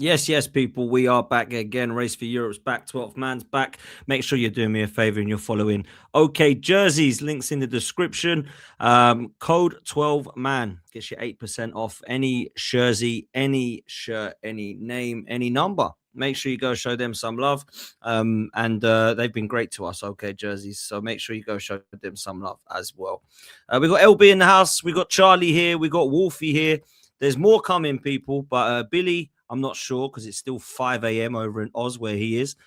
Yes, people, we are back again. Race for Europe's back. 12th man's back. Make sure you're doing me a favor and you're following OK Jerseys. Links in the description. Code 12man gets you 8% off any jersey, any shirt, any name, any number. Make sure you go show them some love. And they've been great to us, OK Jerseys. So make sure you go show them some love as well. We got LB in the house. We got Charlie here. We got Wolfie here. There's more coming, people. But Billy, I'm not sure because it's still 5 a.m. over in Oz where he is.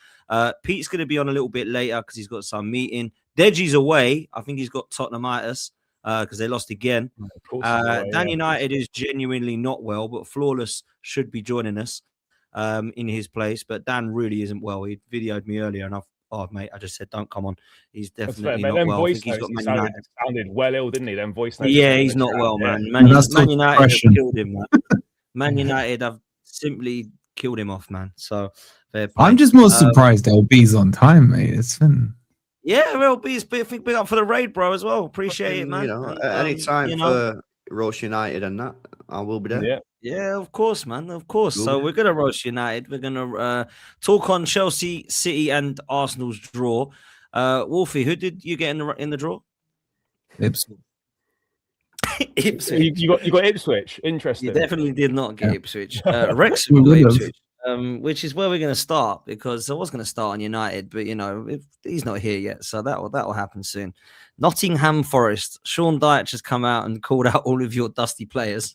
Pete's going to be on a little bit later because he's got some meeting. Deji's away. I think he's got Tottenhamitis because they lost again. Dan United is genuinely not well, but Flawless should be joining us in his place. But Dan really isn't well. He videoed me earlier and mate, I just said, don't come on. He's definitely not well. I think he's got sounded well ill, didn't he? Then voice notes. Yeah, he's not well, man. Man United have killed him, man. Man United have simply killed him off, man. So I'm just more surprised LB's on time, mate. It's been LB's big up for the raid, bro, as well. Appreciate it, man. Any time for roast United and that, I will be there. Yeah, of course, man. Of course. So we're gonna roast United. We're gonna talk on Chelsea, City, and Arsenal's draw. Wolfie, who did you get in the draw? Ipswich. Ipswich. You got Ipswich. Interesting. You definitely did not get Ipswich. Wrexham got Ipswich, which is where we're going to start because I was going to start on United, but if he's not here yet, so that will happen soon. Nottingham Forest. Sean Dyche has come out and called out all of your dusty players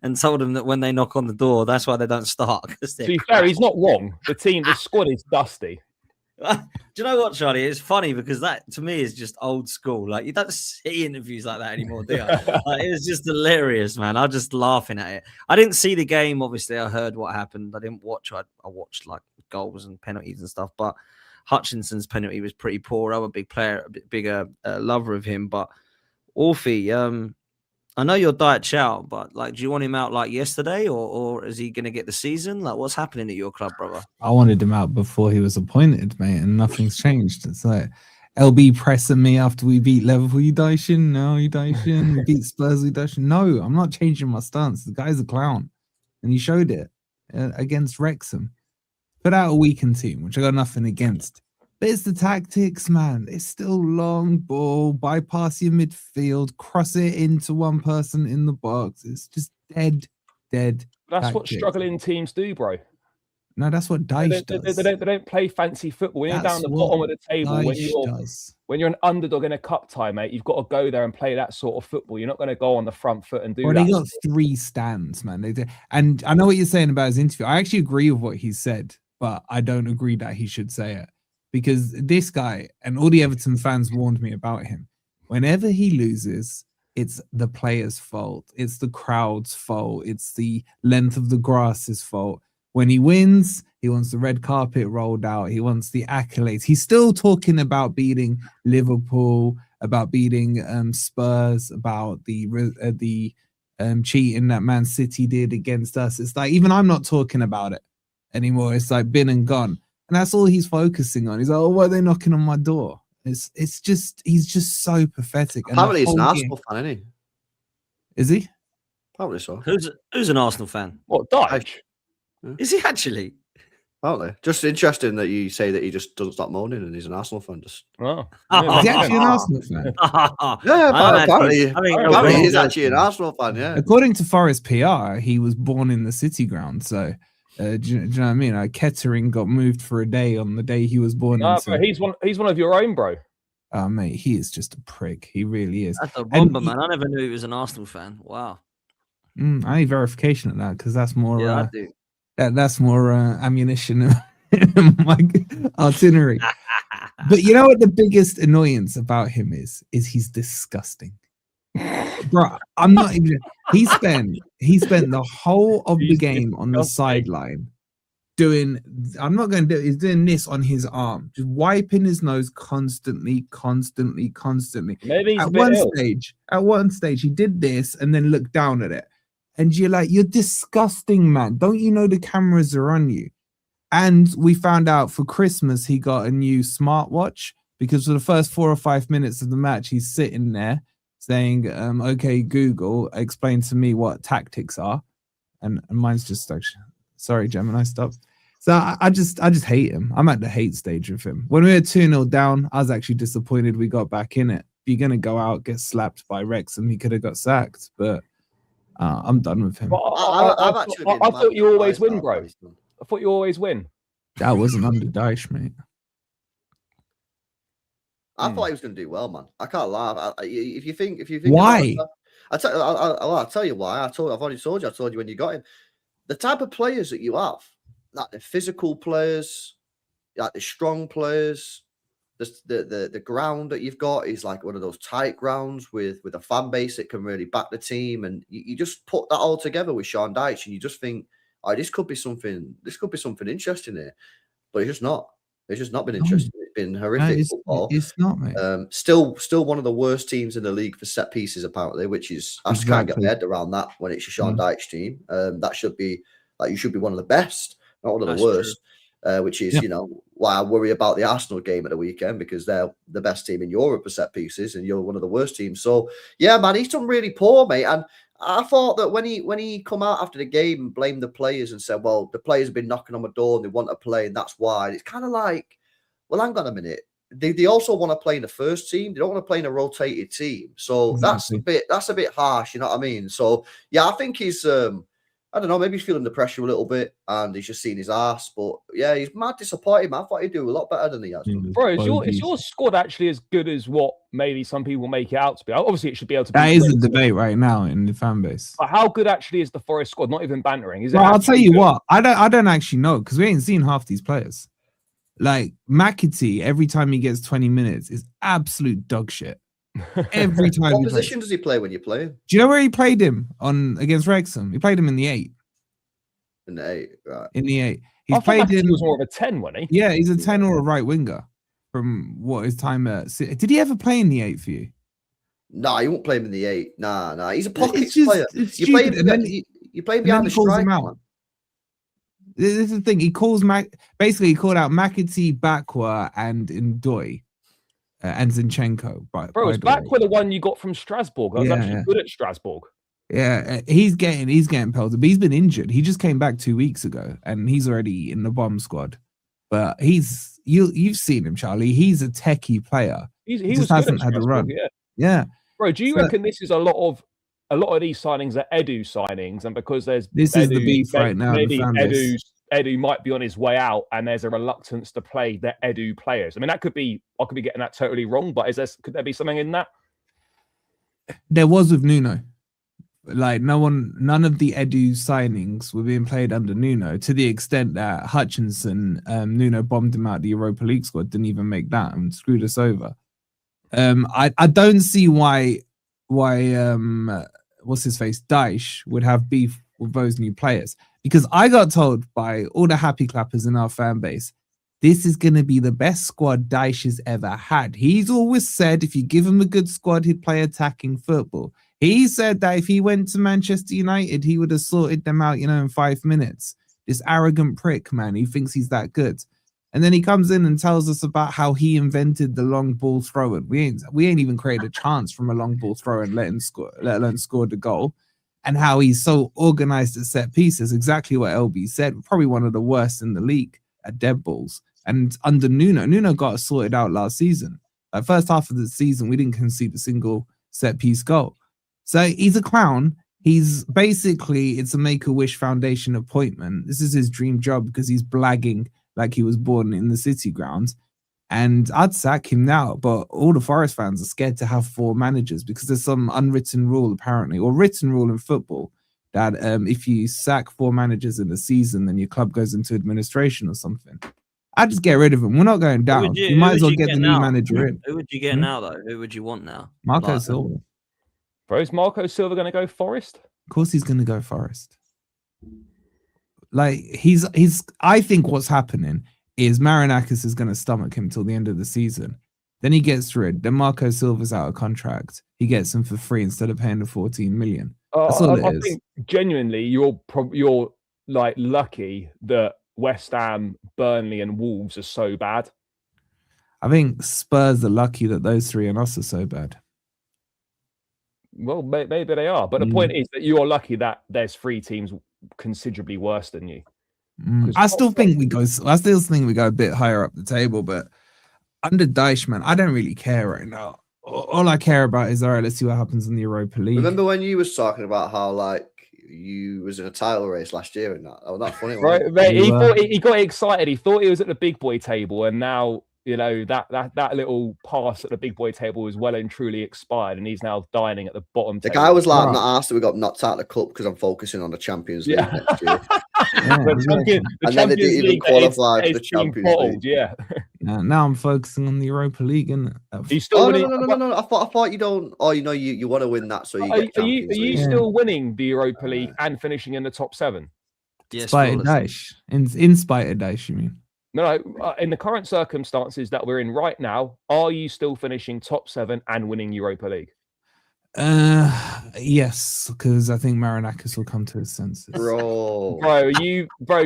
and told them that when they knock on the door, that's why they don't start. To be fair, he's not wrong. The squad is dusty. Do you know what, Charlie? It's funny because that to me is just old school. Like you don't see interviews like that anymore, do you? It was just hilarious, man. I was just laughing at it. I didn't see the game. Obviously, I heard what happened. I didn't watch. I watched like goals and penalties and stuff. But Hutchinson's penalty was pretty poor. I'm a big player, a bit bigger lover of him. But Orphy, I know you're Dyche out, but like, do you want him out like yesterday, or is he going to get the season? Like, what's happening at your club, brother? I wanted him out before he was appointed, mate, and nothing's changed. It's like LB pressing me after we beat Liverpool. You Dyche? No, you Dyche. We beat Spurs. We Dyche? No, I'm not changing my stance. The guy's a clown, and he showed it against Wrexham. Put out a weakened team, which I got nothing against. But it's the tactics, man. It's still long ball, bypass your midfield, cross it into one person in the box. It's just dead. That's tactics. what struggling teams do, bro. No, that's what Dyche does. They don't play fancy football. When you're down the bottom of the table, when you're an underdog in a cup tie, mate, you've got to go there and play that sort of football. You're not going to go on the front foot and do that. They got 3 stands, man. They did. And I know what you're saying about his interview. I actually agree with what he said, but I don't agree that he should say it. Because this guy and all the Everton fans warned me about him. Whenever he loses, it's the player's fault. It's the crowd's fault. It's the length of the grass's fault. When he wins, he wants the red carpet rolled out. He wants the accolades. He's still talking about beating Liverpool, about beating Spurs, about the cheating that Man City did against us. It's like, even I'm not talking about it anymore. It's like been and gone. And that's all he's focusing on. He's like, oh, why are they knocking on my door? It's just, he's just so pathetic. Apparently he's an Arsenal fan, isn't he? Is he? Probably so. Who's an Arsenal fan? What, Dyche? Is he actually? Apparently. Just interesting that you say that he just doesn't stop moaning and he's an Arsenal fan. Is he actually an Arsenal fan? Apparently he's actually an Arsenal fan, yeah. According to Forest PR, he was born in the City ground, so... do you know what I mean? Kettering got moved for a day on the day he was born. But he's one of your own, bro. Oh, mate, he is just a prick. He really is. That's a bomber, man. I never knew he was an Arsenal fan. Wow. I need verification of that because that's more. Yeah, I do. That's more ammunition in my artillery. But you know what the biggest annoyance about him is he's disgusting. Bro, I'm not even. He spent the whole of the game on the sideline doing. I'm not going to do it. He's doing this on his arm, just wiping his nose constantly. Maybe he's at one stage, he did this and then looked down at it, and you're like, you're disgusting, man. Don't you know the cameras are on you? And we found out for Christmas he got a new smartwatch because for the first 4 or 5 minutes of the match, he's sitting there saying, okay, Google, explain to me what tactics are. And mine's just like, Sorry, Gemini, stop. So I just hate him. I'm at the hate stage of him. When we were 2-0 down, I was actually disappointed we got back in it. If you're gonna go out, get slapped by Wrexham, he could have got sacked, but I'm done with him. Well, I thought you always win, bro. I thought you always win. That wasn't under Dyche, mate. I thought he was going to do well, man. I can't lie. If you think, why? I'll tell you why. I've already told you. I told you when you got him. The type of players that you have, like the physical players, like the strong players, the ground that you've got is like one of those tight grounds with a fan base that can really back the team, and you just put that all together with Sean Dyche, and you just think, oh, this could be something interesting here, but it's just not. It's just not been interesting. It's been horrific football. It's not, mate. Still one of the worst teams in the league for set pieces, apparently, which is I just can't get my head around that when it's a Sean Dyche team. That should be you should be one of the best, not one of the worst. Which is why I worry about the Arsenal game at the weekend, because they're the best team in Europe for set pieces, and you're one of the worst teams. So yeah, man, he's done really poor, mate. And I thought that when he come out after the game and blamed the players and said, well, the players have been knocking on my door and they want to play, and that's why. It's kind of like, well, hang on a minute. They also want to play in the first team. They don't want to play in a rotated team. So exactly. that's a bit harsh, you know what I mean? So yeah, I think he's I don't know, maybe he's feeling the pressure a little bit and he's just seen his ass. But yeah, he's mad disappointed, man. I thought he'd do a lot better than he has done. Bro, is your squad actually as good as what maybe some people make it out to be? Obviously, it should be able to be. That is a debate right now in the fan base. But how good actually is the Forest squad? Not even bantering. Is it? Well, I'll tell you what, I don't actually know, because we ain't seen half these players. Like McAtee, every time he gets 20 minutes, is absolute dog shit. Every time. What position does he play when you play him? Do you know where he played him against Wrexham? He played him in the 8. In the 8, right. In the 8. He was more of a 10, wasn't he? Yeah, he's a 10 or a right winger from what his time at City. Did he ever play in the 8 for you? No, you won't play him in the 8. Nah. He's a pocket player. You play him behind the striker. This is the thing. He calls basically he called out McAtee, Bakwa, and Ndoye, and Zinchenko. Bro, is Bakwa the one you got from Strasbourg? I was actually good at Strasbourg. Yeah, he's getting pelted, but he's been injured. He just came back 2 weeks ago, and he's already in the bomb squad. But you've seen him, Charlie. He's a techie player. He just hasn't had a run. Yeah. Bro, do you reckon this is a lot of these signings are Edu signings, and because there's this Edu, is the beef right now. Maybe Edu might be on his way out, and there's a reluctance to play the Edu players. I mean, I could be getting that totally wrong, but could there be something in that? There was with Nuno. Like none of the Edu signings were being played under Nuno, to the extent that Hutchinson, Nuno bombed him out the Europa League squad, didn't even make that and screwed us over. I don't see why what's his face Dyche would have beef with those new players, because I got told by all the happy clappers in our fan base, this is going to be the best squad Dyche has ever had. He's always said if you give him a good squad, he'd play attacking football. He said that if he went to Manchester United, he would have sorted them out, in 5 minutes. This arrogant prick, man, he thinks he's that good. And then he comes in and tells us about how he invented the long ball throw. We ain't even created a chance from a long ball throw and let alone score the goal. And how he's so organized at set pieces, exactly what LB said, probably one of the worst in the league at dead balls. And under Nuno got us sorted out last season. First half of the season, we didn't concede a single set piece goal. So he's a clown. It's a Make-A-Wish Foundation appointment. This is his dream job because he's blagging like he was born in the City grounds. And I'd sack him now, but all the Forest fans are scared to have 4 managers because there's some unwritten rule, apparently, or written rule in football that if you sack 4 managers in the season, then your club goes into administration or something. I'd just get rid of him. We're not going down. You might as well get the new manager in. Who would you get now, though? Who would you want now? Marco Silva. Bro, is Marco Silva going to go Forest? Of course he's going to go Forest. Like, I think what's happening is Marinakis is going to stomach him till the end of the season. Then he gets rid. Then Marco Silva's out of contract. He gets him for free instead of paying the 14 million. That's all it is. I think genuinely you're like lucky that West Ham, Burnley and Wolves are so bad. I think Spurs are lucky that those 3 and us are so bad. Well, maybe they are. But the point is that you're lucky that there's 3 teams considerably worse than you. I still think we go a bit higher up the table, but under Dyche, man, I don't really care right now. All I care about is, all right, let's see what happens in the Europa League. Remember when you was talking about how like you was in a title race last year and that? Oh, that's funny. Right, mate, he got excited. He thought he was at the big boy table, and now that little pass at the big boy table is well and truly expired, and he's now dining at the bottom. The guy was like, "Not asked that we got knocked out of the cup because I'm focusing on the Champions League next year." And then they didn't even qualify for the Champions League. Yeah. Now I'm focusing on the Europa League, and you still no. I thought you don't. Oh, you want to win that, so you get are you still winning the Europa League and finishing in the top 7? Yes, in spite of Dyche. In spite of Dyche, you mean? No, in the current circumstances that we're in right now, are you still finishing top 7 and winning Europa League? Yes, because I think Marinakis will come to his senses. Bro,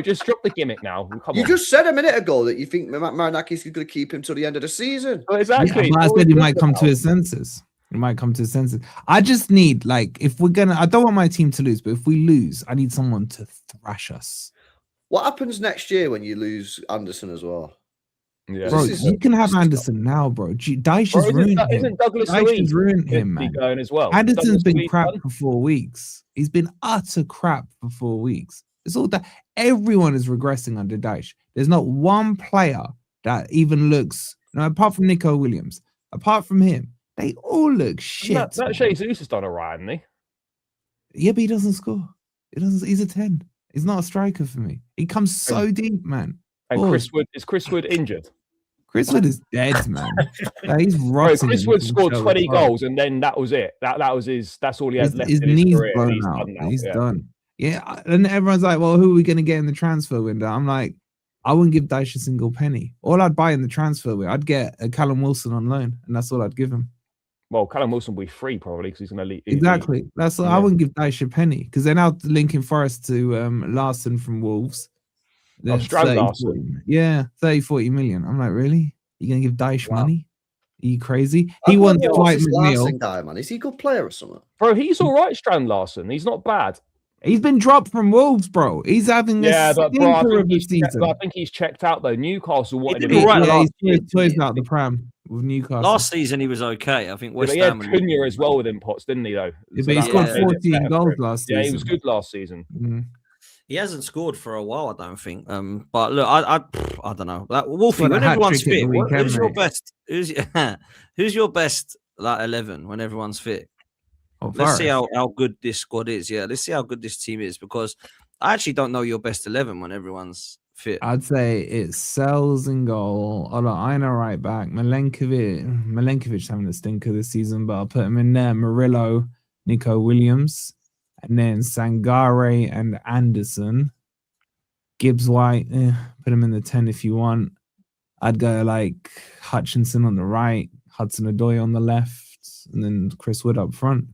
just drop the gimmick now. You just said a minute ago that you think Marinakis is going to keep him till the end of the season. Well, exactly. Yeah, I said he might come to his senses. He might come to his senses. I just need, like, I don't want my team to lose, but if we lose, I need someone to thrash us. What happens next year when you lose Anderson as well? Yeah, bro, you can have Anderson now, bro. Dyche has ruined him. Isn't Douglas Dyche has ruined him, man. Going as well? Anderson's been crap for 4 weeks. He's been utter crap for 4 weeks. It's all that everyone is regressing under Dyche. There's not one player that even looks, apart from Nico Williams. Apart from him, they all look shit. That Jesus has done alright, hasn't he? Yeah, but he doesn't score. He's a 10. He's not a striker for me. He comes so deep, man. And Chris Wood injured? Chris Wood is dead, man. He's rotting. Chris Wood scored 20 goals, and then that was it. That was that's all he had left in his career. Blown out. He's done. Yeah, and everyone's like, well, who are we going to get in the transfer window? I'm like, I wouldn't give Dyche a single penny. All I'd buy in the transfer window, I'd get a Callum Wilson on loan, and that's all I'd give him. Well, Callum Wilson will be free probably because he's going to leave. Exactly. That's I wouldn't give Dyche a penny because they're now linking Forest to Larson from Wolves. Strand Larson. Yeah, 30-40 million. I'm like, really? You going to give Dyche money? Are you crazy? He wants Dwight McNeil. Guy, man. Is he a good player or something? Bro, he's all right, Strand Larson. He's not bad. He's been dropped from Wolves, bro. He's having a stinker of a season. I think he's checked out though. Newcastle wanted him. He's toys out the pram with Newcastle. Last season he was okay. I think West Ham. He had Cunha as well with him, Potts, didn't he? Though. Yeah, but he scored 14 goals last season. Yeah, he was good last season. Mm-hmm. He hasn't scored for a while, I don't think. But look, I don't know. Wolfie, when everyone's fit, who's your best? Who's your best 11 when everyone's fit? Let's see how good this squad is. Yeah, let's see how good this team is because I actually don't know your best 11 when everyone's fit. I'd say it's Sells in goal. Aina right back. Milenkovic having a stinker this season, but I'll put him in there. Murillo, Nico Williams, and then Sangare and Anderson. Gibbs White, put him in the 10 if you want. I'd go like Hutchinson on the right, Hudson-Odoi on the left, and then Chris Wood up front.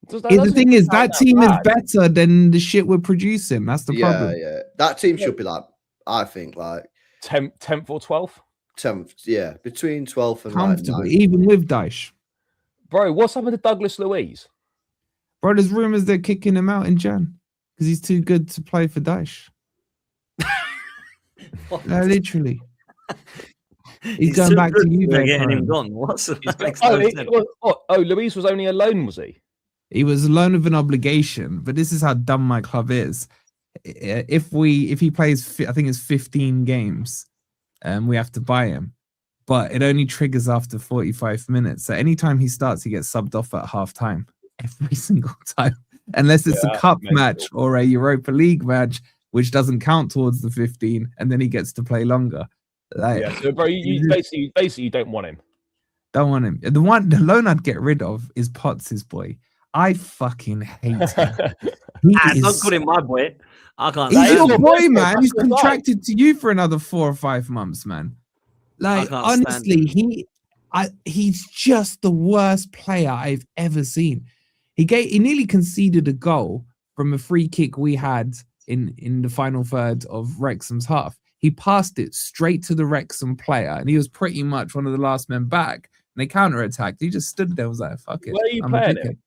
The thing is, that team is better than the shit we're producing. That's the problem. Yeah. That team should be like, I think, like 10th or 12th. 10th, yeah, between 12th and comfortably, like even with Dyche. Bro, what's happened to Douglas Luiz? Bro, there's rumors they're kicking him out in Jan because he's too good to play for Dyche. No, literally. He's going back to you. They're getting him gone. What's Luiz was only a loan, was he? He was a loan with an obligation, but this is how dumb my club is. If he plays, I think it's 15 games, we have to buy him, but it only triggers after 45 minutes. So anytime he starts, he gets subbed off at half time every single time, unless it's a cup match or a Europa League match, which doesn't count towards the 15, and then he gets to play longer. So bro, you basically don't want him. Don't want him. The loan I'd get rid of is Potts' boy. I fucking hate him. Don't call him my boy. I can't. He's your boy, man. He's contracted to you for another 4 or 5 months, man. Like honestly, he's just the worst player I've ever seen. He nearly conceded a goal from a free kick we had in the final third of Wrexham's half. He passed it straight to the Wrexham player, and he was pretty much one of the last men back. And they counter-attacked. He just stood there and was like, fuck it. Where are you playing him?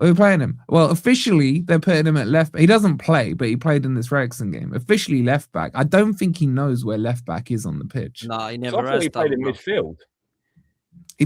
Are we playing him? Well, officially, they're putting him at left. He doesn't play, but he played in this Wrexham game. Officially left back. I don't think he knows where left back is on the pitch. No, he So never I thought has he played in done. midfield. He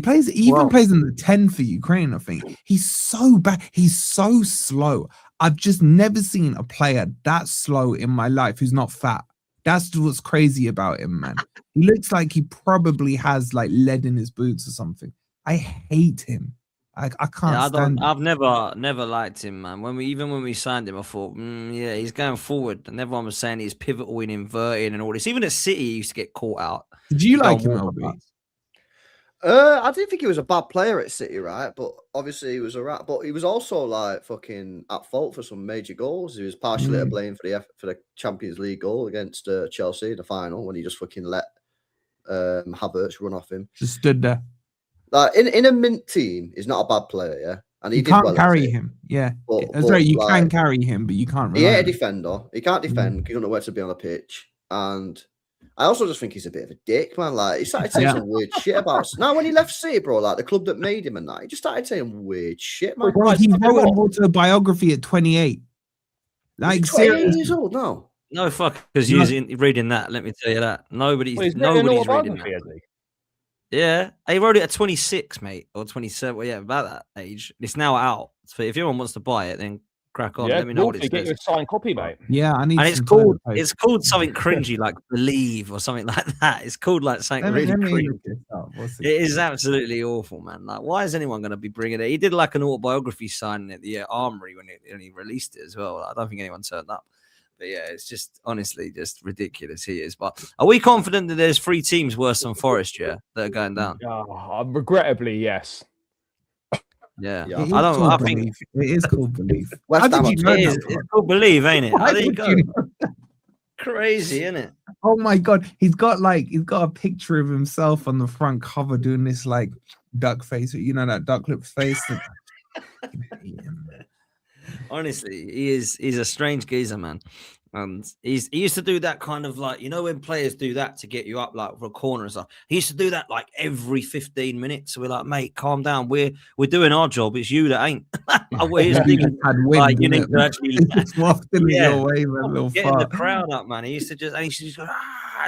even plays in the 10 for Ukraine, I think. He's so bad. He's so slow. I've just never seen a player that slow in my life who's not fat. That's what's crazy about him, man. He looks like he probably has like lead in his boots or something. I hate him. I can't stand him. I've never liked him, man. When we signed him, I thought, yeah, he's going forward. And everyone was saying he's pivotal in inverting and all this. Even at City, he used to get caught out. Did you like him, LB? I didn't think he was a bad player at City, right? But obviously he was alright. But he was also like fucking at fault for some major goals. He was partially to blame for the Champions League goal against Chelsea in the final when he just fucking let Havertz run off him. Just stood there. Like in a mint team, he's not a bad player, yeah. And you can't carry him, yeah. That's right. You can carry him, but you can't. He ain't a defender. He can't defend. He don't know where to be on the pitch, and I also just think he's a bit of a dick, man. Like he started saying some weird shit about. Now when he left City, bro, like the club that made him and that, he just started saying weird shit, man. Bro, he wrote an autobiography at 28. Like 28 years old now. No fuck, because reading that. Let me tell you that nobody's reading that. Yeah, he wrote it at 26, mate, or 27. Well, yeah, about that age. It's now out. So if anyone wants to buy it, then crack on. Yeah, let me know what it's. Get you a signed copy, mate. Yeah, I need. And it's called something cringy like Believe or something like that. It's called like something really cringy. It is absolutely awful, man. Like, why is anyone going to be bringing it? He did like an autobiography signing at the Armory when he released it as well. I don't think anyone turned up. But yeah, it's just honestly just ridiculous. He is. But are we confident that there's 3 teams worse than Forest, that are going down? Regrettably, yes. Yeah. I think it is called Believe. It's called Believe, ain't it? There you go. Crazy, isn't it? Oh my god, he's got a picture of himself on the front cover doing this like duck face, that duck lip face. Honestly, he's a strange geezer, man. And he used to do that kind of like, when players do that to get you up like for a corner and stuff. He used to do that like every 15 minutes. So we're like, mate, calm down. We're doing our job. It's you that ain't. Like, you need to actually getting the crowd up, man. He used to just go,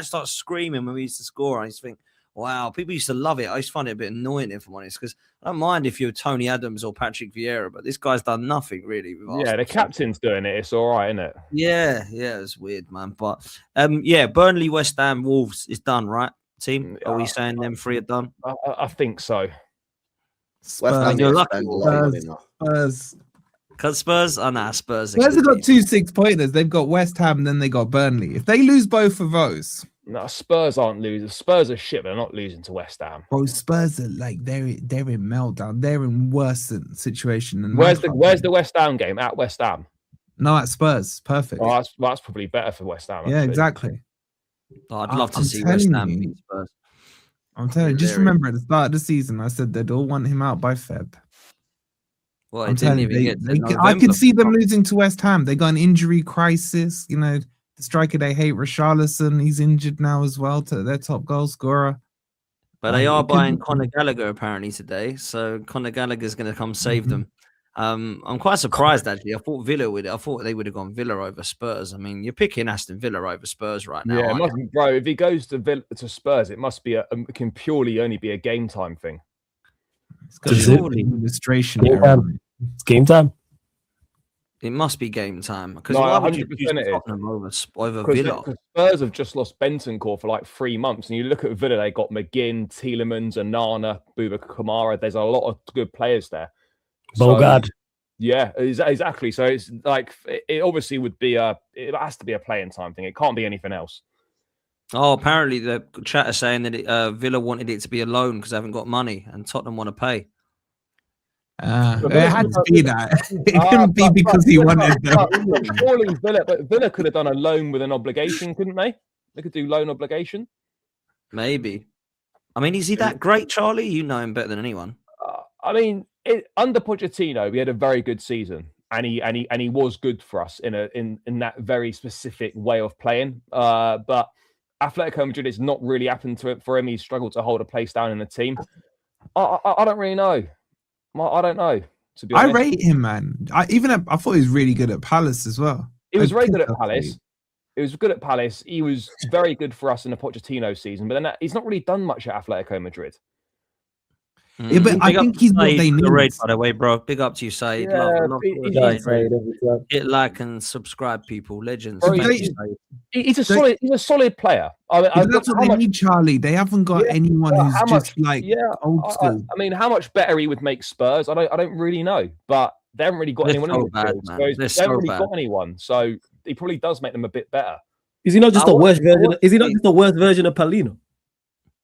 start screaming when we used to score. I used to think, wow, people used to love it. I used to find it a bit annoying, if I'm honest, because I don't mind if you're Tony Adams or Patrick Vieira, but this guy's done nothing really. Yeah, the captain's doing it. It's all right, isn't it? Yeah, it's weird, man. But Burnley, West Ham, Wolves is done, right? Team, are we saying them 3 are done? I think so. Spurs. You're lucky. Spurs. Because Spurs are not Spurs. Spurs have got 2 6-pointers. They've got West Ham, and then they got Burnley. If they lose both of those. No, Spurs aren't losing. Spurs are shit, but they're not losing to West Ham. Bro, Spurs are like they're in meltdown. They're in worse situation. Than where's the West Ham game? At West Ham? No, at Spurs. Perfect. Oh, that's probably better for West Ham. Yeah, exactly. Oh, I'd love to see West Ham beat Spurs. I'm telling you, just remember at the start of the season, I said they'd all want him out by Feb. Well, I could see them losing to West Ham. They got an injury crisis, The striker they hate, Richarlison, he's injured now as well, to their top goal scorer. But they are buying Conor Gallagher apparently today, so Conor Gallagher's going to come save them. I'm quite surprised actually. I thought they would have gone Villa over Spurs. I mean, you're picking Aston Villa over Spurs right now. Yeah, bro. If he goes to Spurs, it must be it can purely only be a game time thing. It's administration. It's game time. It must be game time because no, why would you choose Tottenham over Villa? Because Spurs have just lost Bentancur for like 3 months, and you look at Villa, they got McGinn, Tielemans, Onana, Boubacar Kamara. There's a lot of good players there. Bogard. Yeah, exactly. So it's like it obviously would be it has to be a playing time thing. It can't be anything else. Oh, apparently the chat is saying that Villa wanted it to be a loan because they haven't got money, and Tottenham want to pay. It had to be that. It couldn't be because he wanted them. But Villa could have done a loan with an obligation, couldn't they? They could do loan obligation. Maybe. I mean, is he that great, Charlie? You know him better than anyone. I mean, under Pochettino, we had a very good season, and he was good for us in that very specific way of playing. But Atletico Madrid, it's not really happened to it for him. He's struggled to hold a place down in the team. I don't really know. I don't know. To be honest, I rate him, man. I thought he was really good at Palace as well. he was I very good picked at up on Palace. it. He was good at Palace. He was very good for us in the Pochettino season, but then he's not really done much at Atletico Madrid. Yeah, but I Big up think to he's what Saeed they for the need. raid, by the way, bro. Big up to you, Saeed. Yeah, love he's- for the he's- Saeed raid. Hit like and subscribe, people. Legends. Bro, Thank he's- you, Saeed. He's a solid player. I mean, Yeah, but that's what they need, Charlie. They haven't got Yeah, anyone but who's how just much- like yeah, old school. I mean, how much better he would make Spurs? I don't really know, but they haven't really got They're anyone so in the bad, field. man. Spurs, They're they haven't so really bad. got anyone, so he probably does make them a bit better. Is he not just I the wa- worst I version? wa- Is he not just the worst version of Palino?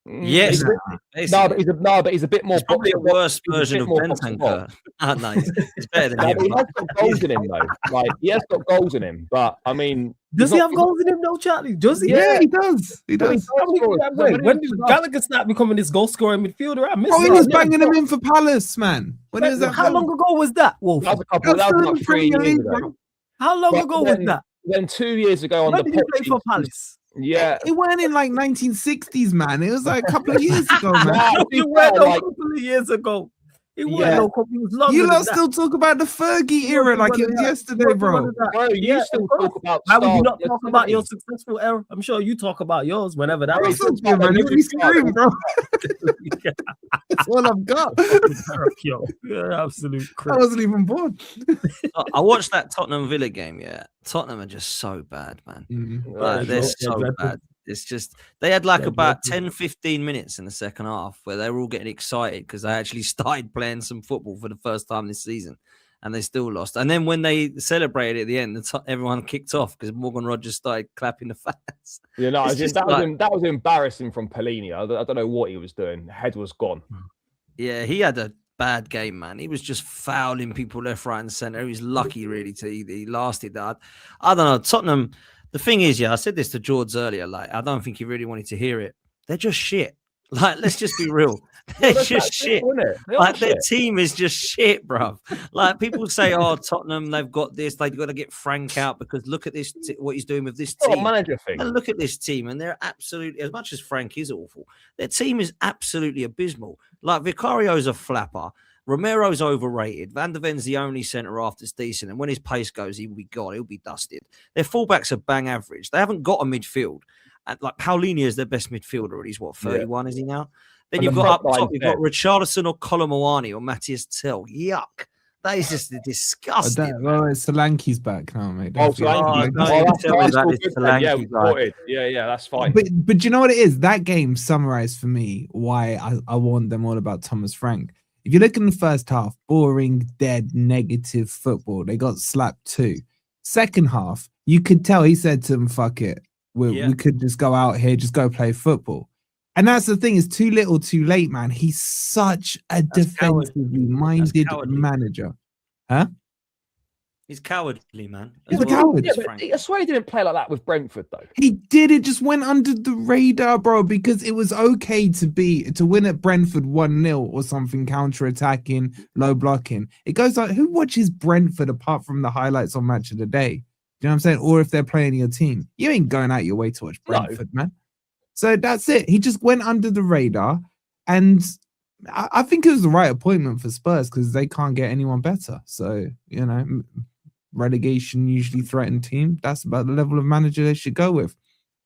Yes, He's a bit- basically. but he's a bit more. It's probably a box to box. worse He's a version bit of more box to Bentancur. box. Ah, no, it's better than No, him. but he has but- got goals in him though. Like he has got goals in him, but I mean, Does he's he not- have goals in him though, Charlie? Does he? Yeah, he does. He But he does. How many score- did that but win? he When did does- Gallagher start becoming this goal scoring midfielder? I missed Bro, he that. was banging them in for Palace, man. When he was at How long ago was that, Wolf? That was a couple. That was like 3 years ago. How long But ago was that? Then 2 years ago on When the did he play for Poch, Palace? yeah. It weren't in like 1960s, man. It was like a couple of years ago, man. Nah, to be It weren't fair, no like- couple of years ago. It weren't Yeah. no couple. It was longer You than lot that. still talk about the Fergie era like it was yesterday, bro. Bro, you Yeah, still of course. talk about. How would you stars not in the talk about your 70s. successful era? I'm sure you talk about yours whenever that I'm was. not talking, man. Let me scream, bro. That's all I've got. Yo, you're an absolute I crap. wasn't even born. I watched that Tottenham Villa game. Yeah, Tottenham are just so bad, man. Like, they're Yeah, so dreadful. bad. It's just they had like Yeah, about dreadful. 10, 15 minutes in the second half where they were all getting excited because they actually started playing some football for the first time this season, and they still lost. And then when they celebrated at the end, everyone kicked off because Morgan Rogers started clapping the fans. Yeah, no, It's just that like- was embarrassing from Pelini. I don't know what he was doing. Head was gone. Yeah, he had a bad game, man. He was just fouling people left, right, and centre. He was lucky, really, he lasted that. I don't know. Tottenham, the thing is, yeah, I said this to George earlier. Like, I don't think he really wanted to hear it. They're just shit. Like, let's just be real. They're That's just shit. isn't it? They are Like, their shit. team is just shit, bro. Like, people say, oh, Tottenham, they've got this. They've got to get Frank out because look at this, what he's doing with this It's not a team. manager thing. And look at this team, and they're absolutely, as much as Frank is awful, their team is absolutely abysmal. Like, Vicario's a flapper. Romero's overrated. Van der Ven's the only centre half that's decent. And when his pace goes, he will be gone. He'll be dusted. Their fullbacks are bang average. They haven't got a midfield. And like Paulinho is their best midfielder. And he's what, 31 is he now? Then And you've the got up front top, line's you've got dead. Richarlison or Colomwani or Matthias Tell. Yuck. That is just disgusting. Well, Solanke's back now, mate. Oh, Don't forget. Solanke. no, Oh, you that's tell me that all it's good then. Yeah, Solanke we guy. sorted. Yeah, that's fine. But do you know what it is? That game summarized for me why I warned them all about Thomas Frank. If you look in the first half, boring, dead, negative football. They got slapped too. Second half, you could tell he said to them, fuck it. We could just go out here, just go play football. And that's the thing, it's too little, too late, man. He's such a defensively minded cowardly. manager. He's cowardly, man. He's as a well. coward. Yeah, but I swear he didn't play like that with Brentford though. He did, it just went under the radar, bro, because it was okay to win at Brentford 1-0 or something, counter-attacking, low blocking. It goes like, who watches Brentford apart from the highlights on Match of the Day? Do you know what I'm saying? Or if they're playing your team. You ain't going out your way to watch Brentford, man. So that's it. He just went under the radar, and I think it was the right appointment for Spurs because they can't get anyone better. So, you know, relegation usually threatened team. That's about the level of manager they should go with.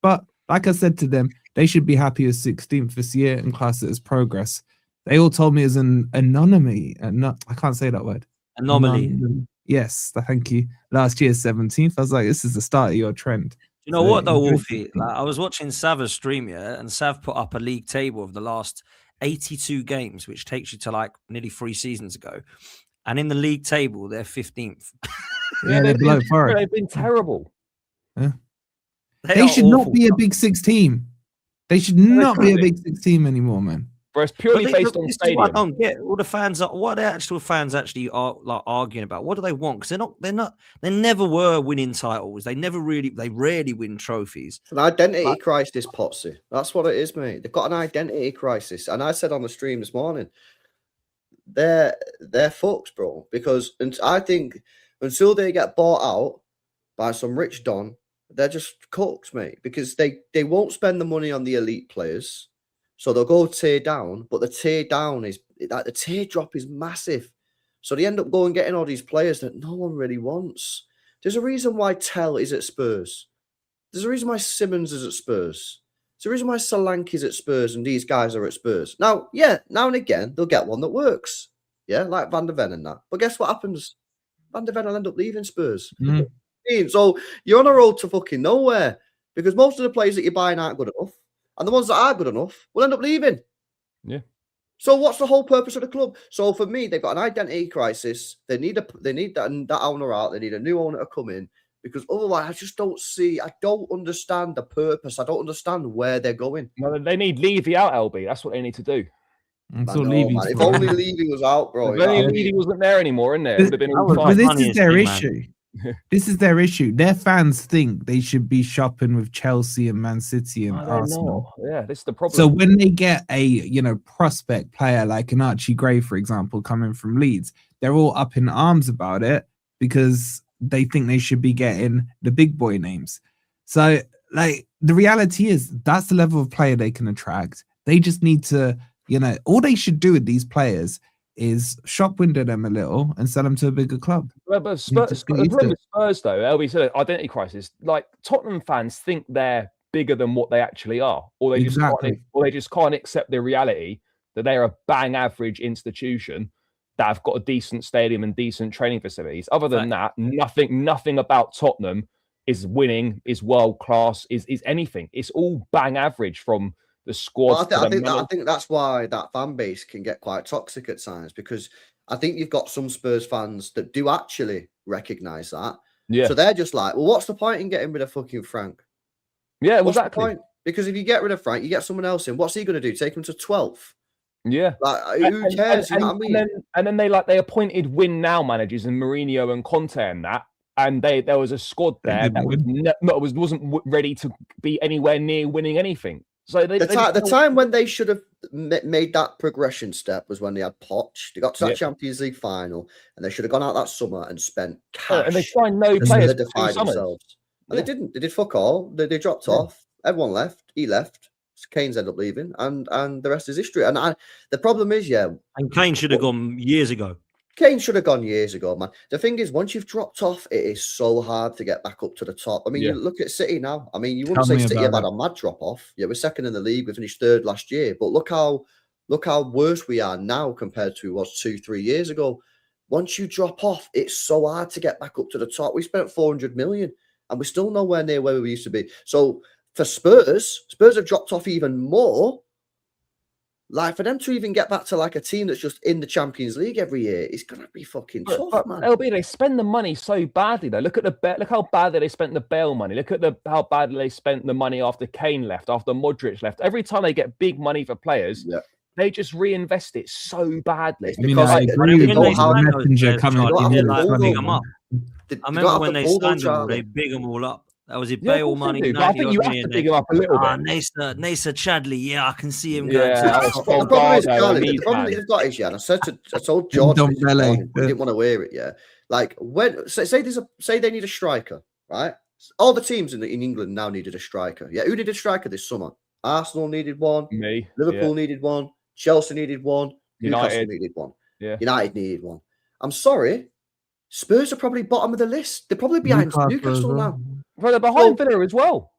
But like I said to them, they should be happy with 16th this year and class it as progress. They all told me as an anomaly. I can't say that word. Anomaly. Yes, thank you. Last year 17th. I was like, this is the start of your trend. You know So what though, enjoy Wolfie? 16th. Like, I was watching Sav's stream, yeah, and Sav put up a league table of the last 82 games, which takes you to like nearly 3 seasons ago. And in the league table, they're 15th. Yeah, they're below Forest. They've been terrible. They are should not awful, be a bro. Big Six team. They should not be a Big Six team anymore, man. But it's But purely based on this is what I stadium. don't get. All the fans are what are the actual fans actually are like arguing about. What do they want? Because they never were winning titles. They rarely win trophies. It's an identity crisis, Potsy. That's what it is, mate. They've got an identity crisis. And I said on the stream this morning, they're fucks, bro. Because I think until they get bought out by some rich don, they're just cooks, mate. Because they won't spend the money on the elite players. So they'll go tear down, but the tear down is like the teardrop is massive. So they end up going getting all these players that no one really wants. There's a reason why Tell is at Spurs. There's a reason why Simmons is at Spurs. There's a reason why Solanke's at Spurs and these guys are at Spurs. Now, yeah, now and again, they'll get one that works. Yeah, like Van der Ven and that. But guess what happens? Van der Ven will end up leaving Spurs. So you're on a road to fucking nowhere because most of the players that you're buying aren't good enough. And the ones that are good enough will end up leaving. Yeah. So what's the whole purpose of the club? So for me, they've got an identity crisis. They need that owner out. They need a new owner to come in because otherwise, I don't understand the purpose. I don't understand where they're going. No, they need Levy out, LB. That's what they need to do. If only Levy was out, bro. If only Levy wasn't there anymore, isn't it? It would have been all fine. But this is their issue. This is their issue. Their fans think they should be shopping with Chelsea and Man City and Arsenal. Yeah, this is the problem. So when they get a prospect player like an Archie Gray, for example, coming from Leeds, they're all up in arms about it because they think they should be getting the big boy names. So like the reality is that's the level of player they can attract. They just need to, all they should do with these players is shop window them a little and sell them to a bigger club. But Spurs though, LB said identity crisis. Like Tottenham fans think they're bigger than what they actually are, or they just can't accept the reality that they're a bang average institution that have got a decent stadium and decent training facilities. Other than that, nothing about Tottenham is winning, is world class, is anything. It's all bang average from the squad. Well, I think that's why that fan base can get quite toxic at times because I think you've got some Spurs fans that do actually recognise that. Yeah. So they're just like, well, what's the point in getting rid of fucking Frank? Yeah, what's exactly. the point? Because if you get rid of Frank, you get someone else in. What's he going to do? Take him to 12th? Yeah. Like, who cares? You know what I mean? And then they appointed win now managers and Mourinho and Conte and that. And there was a squad there that wasn't ready to be anywhere near winning anything. So the time when they should have made that progression step was when they had Poch. They got to that Champions League final, and they should have gone out that summer and spent cash. And they signed no players. Themselves. And they didn't. They did fuck all. They dropped off. Everyone left. He left. Kane's ended up leaving, and the rest is history. And the problem is, and Kane should have gone years ago. Kane should have gone years ago, man. The thing is, once you've dropped off, it is so hard to get back up to the top. I mean, you look at City now. I mean, you wouldn't say City have had a mad drop off. Yeah, we're second in the league. We finished third last year. But look how worse we are now compared to what was 2-3 years ago. Once you drop off, it's so hard to get back up to the top. We spent 400 million and we're still nowhere near where we used to be. So for Spurs have dropped off even more. Like for them to even get back to like a team that's just in the Champions League every year, it's gonna be fucking tough, man. LB, they spend the money so badly though. Look how badly they spent the Bale money. Look at how badly they spent the money after Kane left, after Modric left. Every time they get big money for players, they just reinvest it so badly. I mean, I agree with Messenger coming up. I remember when they signed them, they big them all up. That was it. Bale money. I think you have to dig him up a little bit. Nasa Chadley. Yeah, I can see him. The problem they've got is, I told George, he didn't want to hear it. Yeah, like when say they need a striker, right? All the teams in England now needed a striker. Yeah, who needed a striker this summer? Arsenal needed one. Liverpool needed one. Chelsea needed one. Newcastle needed one. Yeah, United needed one. I'm sorry, Spurs are probably bottom of the list. They're probably behind Newcastle now. Well, they're behind Villa as well.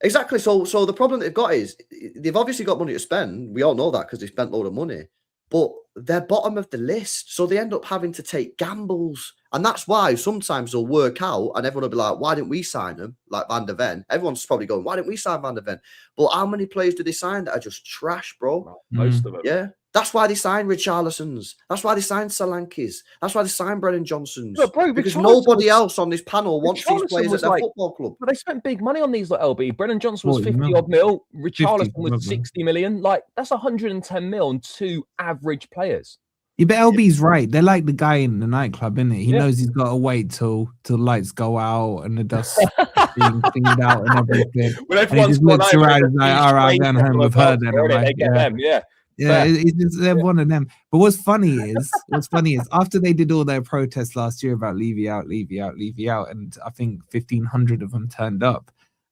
Exactly. So the problem they've got is they've obviously got money to spend. We all know that because they spent a load of money. But they're bottom of the list. So they end up having to take gambles. And that's why sometimes they'll work out and everyone will be like, why didn't we sign them? Like Van der Ven. Everyone's probably going, why didn't we sign Van der Ven? But how many players do they sign that are just trash, bro? Most of them. Yeah. That's why they signed Richarlison's. That's why they signed Solanke's. That's why they signed Brennan Johnson's. Because nobody else on this panel wants these players at their football club. But they spent big money on these, like LB. Brennan Johnson was 50 odd mil. Richarlison was 60 million. Like, that's 110 mil on two average players. Yeah, but LB's right. They're like the guy in the nightclub, isn't it? He knows he's got to wait till lights go out and the dust being cleaned out and everything. When and he just looks around and like, all right, I'm going home with her then. Yeah, it's they're one of them. But what's funny is after they did all their protests last year about Levy out, and I think 1,500 of them turned up.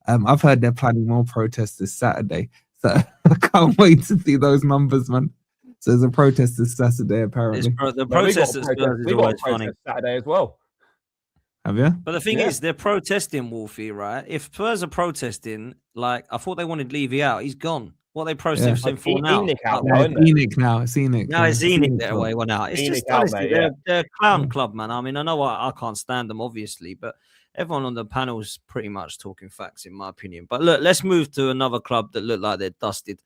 I've heard they're planning more protests this Saturday, so I can't wait to see those numbers, man. So there's a protest this Saturday, apparently. The No, we got protest a at protest. Spurs is We got a always funny. protest Saturday as well. Have you? But the thing Yeah. is, they're protesting Wolfie, right? If Spurs are protesting, like I thought they wanted Levy out. He's gone. What are they protesting for now? Enoch out Yeah, now, it's isn't it? Enoch now. It's Enoch. Now it's yeah. Enoch their way one out. It's Enoch just out, honestly, mate, yeah. they're a clown club, man. I mean, I know I can't stand them, obviously, but everyone on the panel is pretty much talking facts, in my opinion. But look, let's move to another club that look like they're dusted.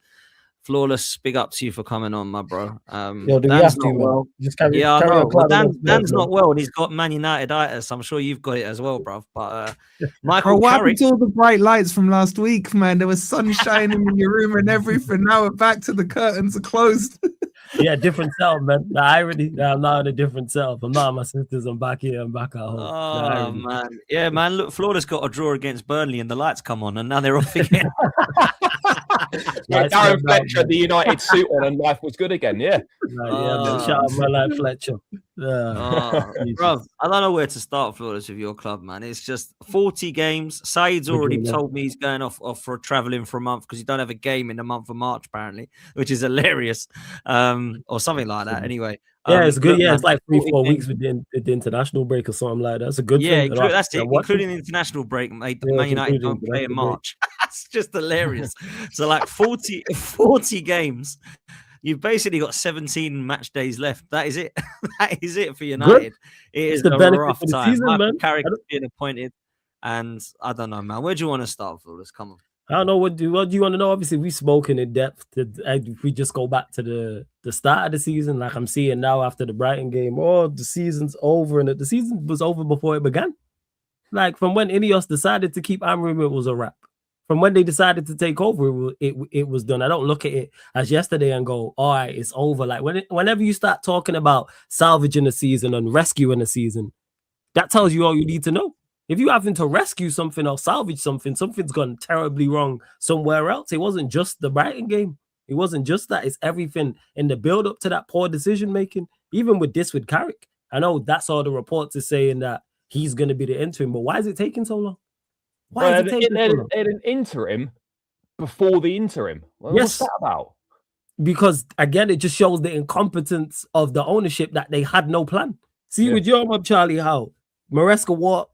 Flawless, big up to you for coming on, my bro. Yo, do we have to, man? Just carry I know. on Well, climbing Dan's on not well, and he's got Man United-itis. I'm sure you've got it as well, bruv. But Bro, Michael what happened Carrick, to all the bright lights from last week, man? There was sun shining in your room and everything. Now we're back to the curtains are closed. Yeah, different self, man. The irony that I'm now in a different self. I'm not at my sisters. I'm back here. I'm back at home. oh man, yeah, man. Look, Florida's got a draw against Burnley, and the lights come on, and now they're off again. Yeah, Lights Darren come Fletcher, down, the United suit on, and life was good again. Yeah. man. Yeah, man. Shout out my life, Fletcher. Jesus. Bro, I don't know where to start, Flawless, with your club, man. It's just 40 games. Saeed's already Yeah. told me he's going off for traveling for a month because you don't have a game in the month of March, apparently, which is hilarious, or something like that. Anyway, Yeah, it's good. look, Yeah, man, it's like 40 3-4 games. weeks with the international break or something like that. That's a good Yeah, thing. that's it. Including the international break, mate. Yeah, Man United including don't play in international break. March. That's just hilarious. So, like 40 games. You've basically got 17 match days left. That is it. That is it for United. It is the a benefit rough of the time. season, Michael man. Carrick is being appointed, and I don't know, man. Where do you want to start, Flawless? Come on. I don't know what do you want to know. Obviously, we've spoken in depth. If we just go back to the start of the season, like I'm seeing now after the Brighton game, the season's over, and the season was over before it began. Like from when Ineos decided to keep Amorim, it was a wrap. From when they decided to take over, it was done. I don't look at it as yesterday and go, all right, it's over. Like whenever you start talking about salvaging a season and rescuing a season, that tells you all you need to know. If you're having to rescue something or salvage something, something's gone terribly wrong somewhere else. It wasn't just the Brighton game. It wasn't just that. It's everything in the build-up to that poor decision-making. Even with Carrick. I know that's all the reports are saying that he's going to be the interim, but why is it taking so long? Why is it taking so long? They had an interim before the interim. Well, Yes. What's that about? Because, again, it just shows the incompetence of the ownership that they had no plan. See, with your mob, Charlie, how Maresca walked.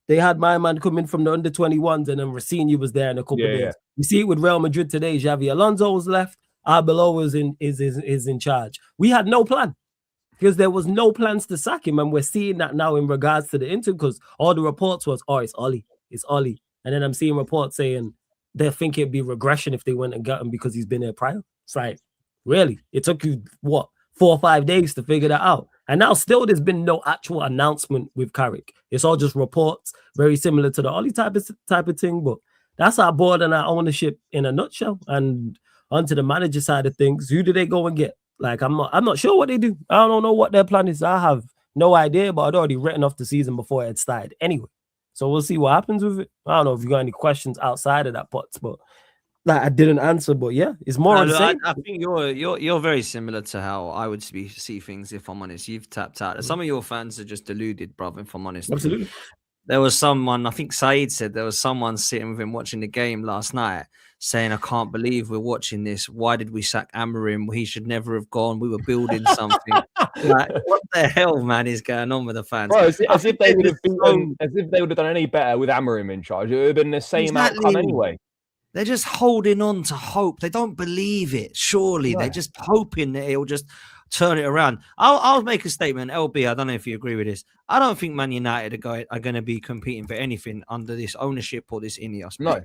They had my man coming from the under-21s, and then Rossini was there in a couple of days. Yeah. You see it with Real Madrid today. Xavi Alonso was left. Arbeloa is in charge. We had no plan because there was no plans to sack him, and we're seeing that now in regards to the interim because all the reports was, it's Ollie. And then I'm seeing reports saying they think it'd be regression if they went and got him because he's been there prior. It's like, really? It took you, 4 or 5 days to figure that out? And now still there's been no actual announcement with Carrick. It's all just reports, very similar to the Ollie type of thing. But that's our board and our ownership in a nutshell. And onto the manager side of things, who do they go and get? Like, I'm not sure what they do. I don't know what their plan is. I have no idea, but I'd already written off the season before it had started anyway. So we'll see what happens with it. I don't know if you got any questions outside of that, Potts, but like I didn't answer. But yeah, it's more of the same. I think you're very similar to how I would see things. If I'm honest, you've tapped out. Some of your fans are just deluded, brother. If I'm honest, Absolutely. There was someone, I think Saeed said there was someone sitting with him watching the game last night saying, I can't believe we're watching this. Why did we sack Amorim? He should never have gone. We were building something. Like, what the hell, man, is going on with the fans? Bro, as if they would have done any better with Amorim in charge. It would have been the same outcome anyway. They're just holding on to hope. They don't believe it, surely. Yeah. They're just hoping that it'll just turn it around. I'll make a statement, LB. I don't know if you agree with this. I don't think Man United are going to be competing for anything under this ownership or this Ineos. No.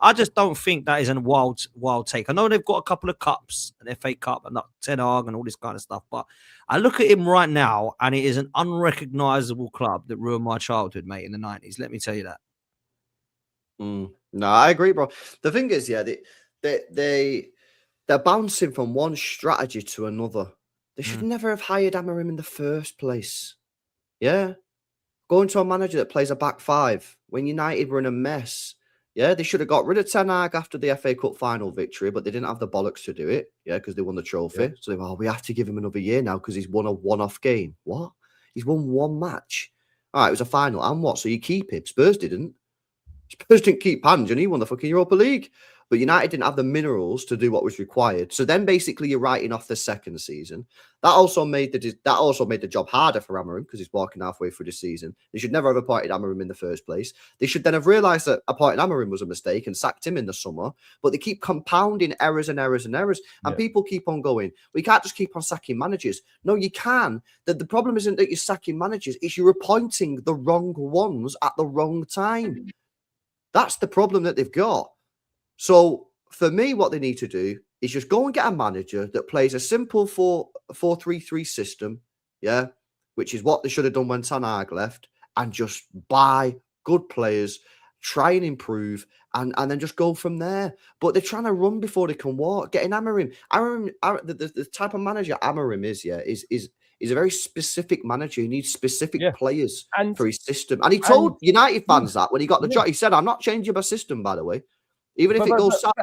I just don't think that is a wild take. I know they've got a couple of cups, an FA Cup and Ten Hag and all this kind of stuff, but I look at him right now and it is an unrecognizable club that ruined my childhood, mate, in the 90s. Let me tell you that. No, I agree, bro. The thing is, yeah, they're bouncing from one strategy to another. They should never have hired Amorim in the first place. Yeah. Going to a manager that plays a back five when United were in a mess. Yeah, they should have got rid of Ten Hag after the FA Cup final victory, but they didn't have the bollocks to do it. Yeah, because they won the trophy. Yeah. So they were, we have to give him another year now because he's won a one-off game. What? He's won one match. All right, it was a final. And what? So you keep him. Spurs didn't. Spurs didn't keep Pange and he won the fucking Europa League. but United didn't have the minerals to do what was required. So then basically you're writing off the second season. That also made the job harder for Amorim because he's walking halfway through the season. They should never have appointed Amorim in the first place. They should then have realised that appointing Amorim was a mistake and sacked him in the summer. But they keep compounding errors and errors and errors. And people keep on going, we can't just keep on sacking managers. No, you can. The problem isn't that you're sacking managers, it's you're appointing the wrong ones at the wrong time. That's the problem that they've got. So for me, what they need to do is just go and get a manager that plays a simple 4-3-3 system, which is what they should have done when Ten Hag left, and just buy good players, try and improve, and then just go from there. But they're trying to run before they can walk. Getting Amorim, the type of manager Amorim is a very specific manager. He needs specific players for his system. And he told United fans that when he got the job. He said, I'm not changing my system, by the way. Even if it goes south.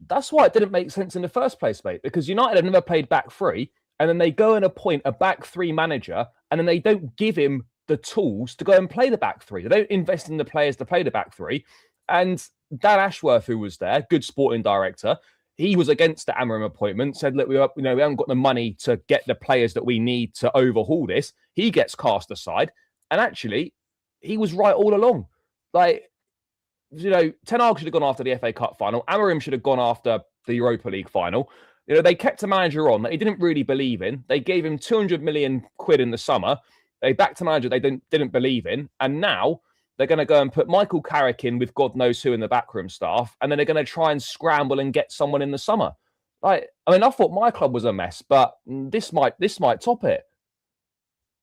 That's why it didn't make sense in the first place, mate. Because United have never played back three, and then they go and appoint a back three manager, and then they don't give him the tools to go and play the back three. They don't invest in the players to play the back three. And Dan Ashworth, who was there, good sporting director, he was against the Amorim appointment, said, look, we haven't got the money to get the players that we need to overhaul this. He gets cast aside. And actually, he was right all along. Like, Ten Hag should have gone after the FA Cup final. Amorim should have gone after the Europa League final. They kept a manager on that he didn't really believe in. They gave him 200 million quid in the summer. They backed a manager they didn't believe in. And now they're going to go and put Michael Carrick in with God knows who in the backroom staff. And then they're going to try and scramble and get someone in the summer. I thought my club was a mess, but this might top it.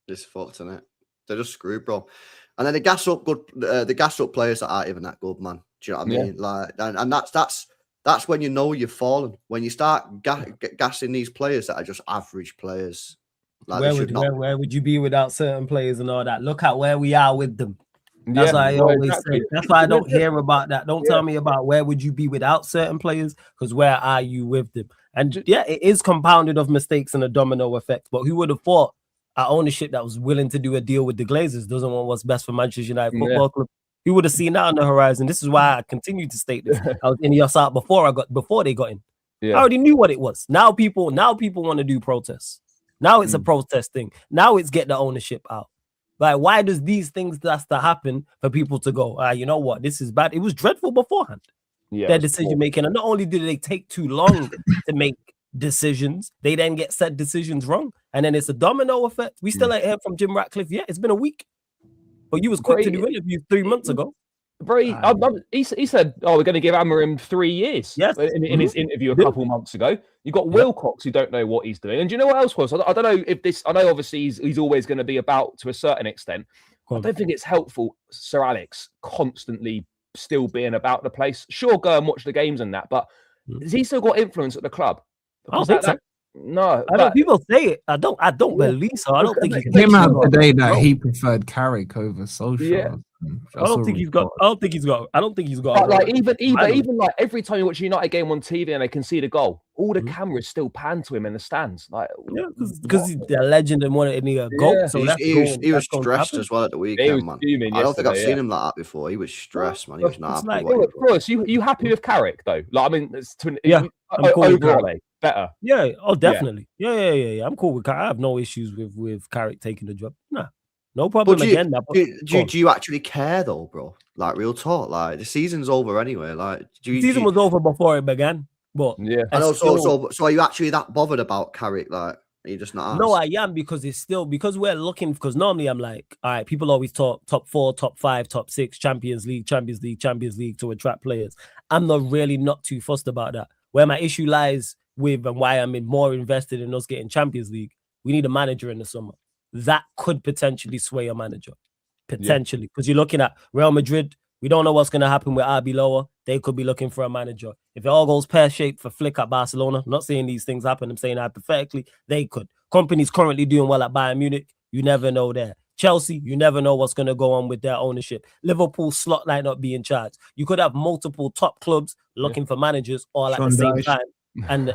It's fucked, isn't it? They're just screwed, bro. And then the gas up players that aren't even that good, man. Do you know what I mean? Like, and that's when you know you've fallen. When you start gassing these players that are just average players. Like where would you be without certain players and all that? Look at where we are with them. That's why I always say. That's why I don't hear about that. Don't tell me about where would you be without certain players, because where are you with them? And it is compounded of mistakes and a domino effect. But who would have thought our ownership that was willing to do a deal with the Glazers doesn't want what's best for Manchester United Football Club? Who would have seen that on the horizon? This is why I continue to state this. I was in your side before they got in. I already knew what it was. Now people want to do protests. Now it's a protest thing. Now it's get the ownership out. Like, why does these things have to happen for people to go, you know what, this is bad? It was dreadful beforehand. Their decision making. And not only did they take too long to make decisions, they then get said decisions wrong. And then it's a domino effect. We still ain't heard from Jim Ratcliffe yet. It's been a week. But you was quick to do interviews 3 months ago. He said, we're going to give Amorim 3 years in his interview a couple months ago. You've got Wilcox, who don't know what he's doing. And do you know what else was? I don't know if this, I know obviously he's always going to be about to a certain extent. I don't think it's helpful, Sir Alex, constantly still being about the place. Sure, go and watch the games and that, but has he still got influence at the club? I don't think so. No, I know people say it. I don't believe so. I don't think he came out today that he preferred Carrick over Solskjaer. I don't think he's got. Like even like every time you watch a United game on TV and they can see the goal, all the cameras still pan to him in the stands. Like, because he's a legend and wanted to goal. So he was stressed as well at the weekend, man. I don't think I've seen him like that before. He was stressed, man. He was not happy. Bruce, you happy with Carrick though? Like, I mean, I'm cool overall better. Yeah. Oh, definitely. Yeah. I'm cool with Carrick. I have no issues with Carrick taking the job. Nah. No problem again. Do you actually care though, bro? Like, real talk. Like, the season's over anyway. Like, the season was over before it began. But I know. So are you actually that bothered about Carrick? Like, are you just not? No, I am, because it's still because we're looking. Because normally I'm like, all right, people always talk top 4, top 5, top 6, Champions League to attract players. I'm not too fussed about that. Where my issue lies with and why I'm more invested in us getting Champions League, we need a manager in the summer. That could potentially sway a manager. Potentially. Because you're looking at Real Madrid. We don't know what's going to happen with RB Lower. They could be looking for a manager. If it all goes pear-shaped for Flick at Barcelona, I'm not saying these things happen. I'm saying hypothetically, they could. Companies currently doing well at Bayern Munich. You never know there. Chelsea, you never know what's going to go on with their ownership. Liverpool slot line not be in charge. You could have multiple top clubs looking for managers all at the same time. and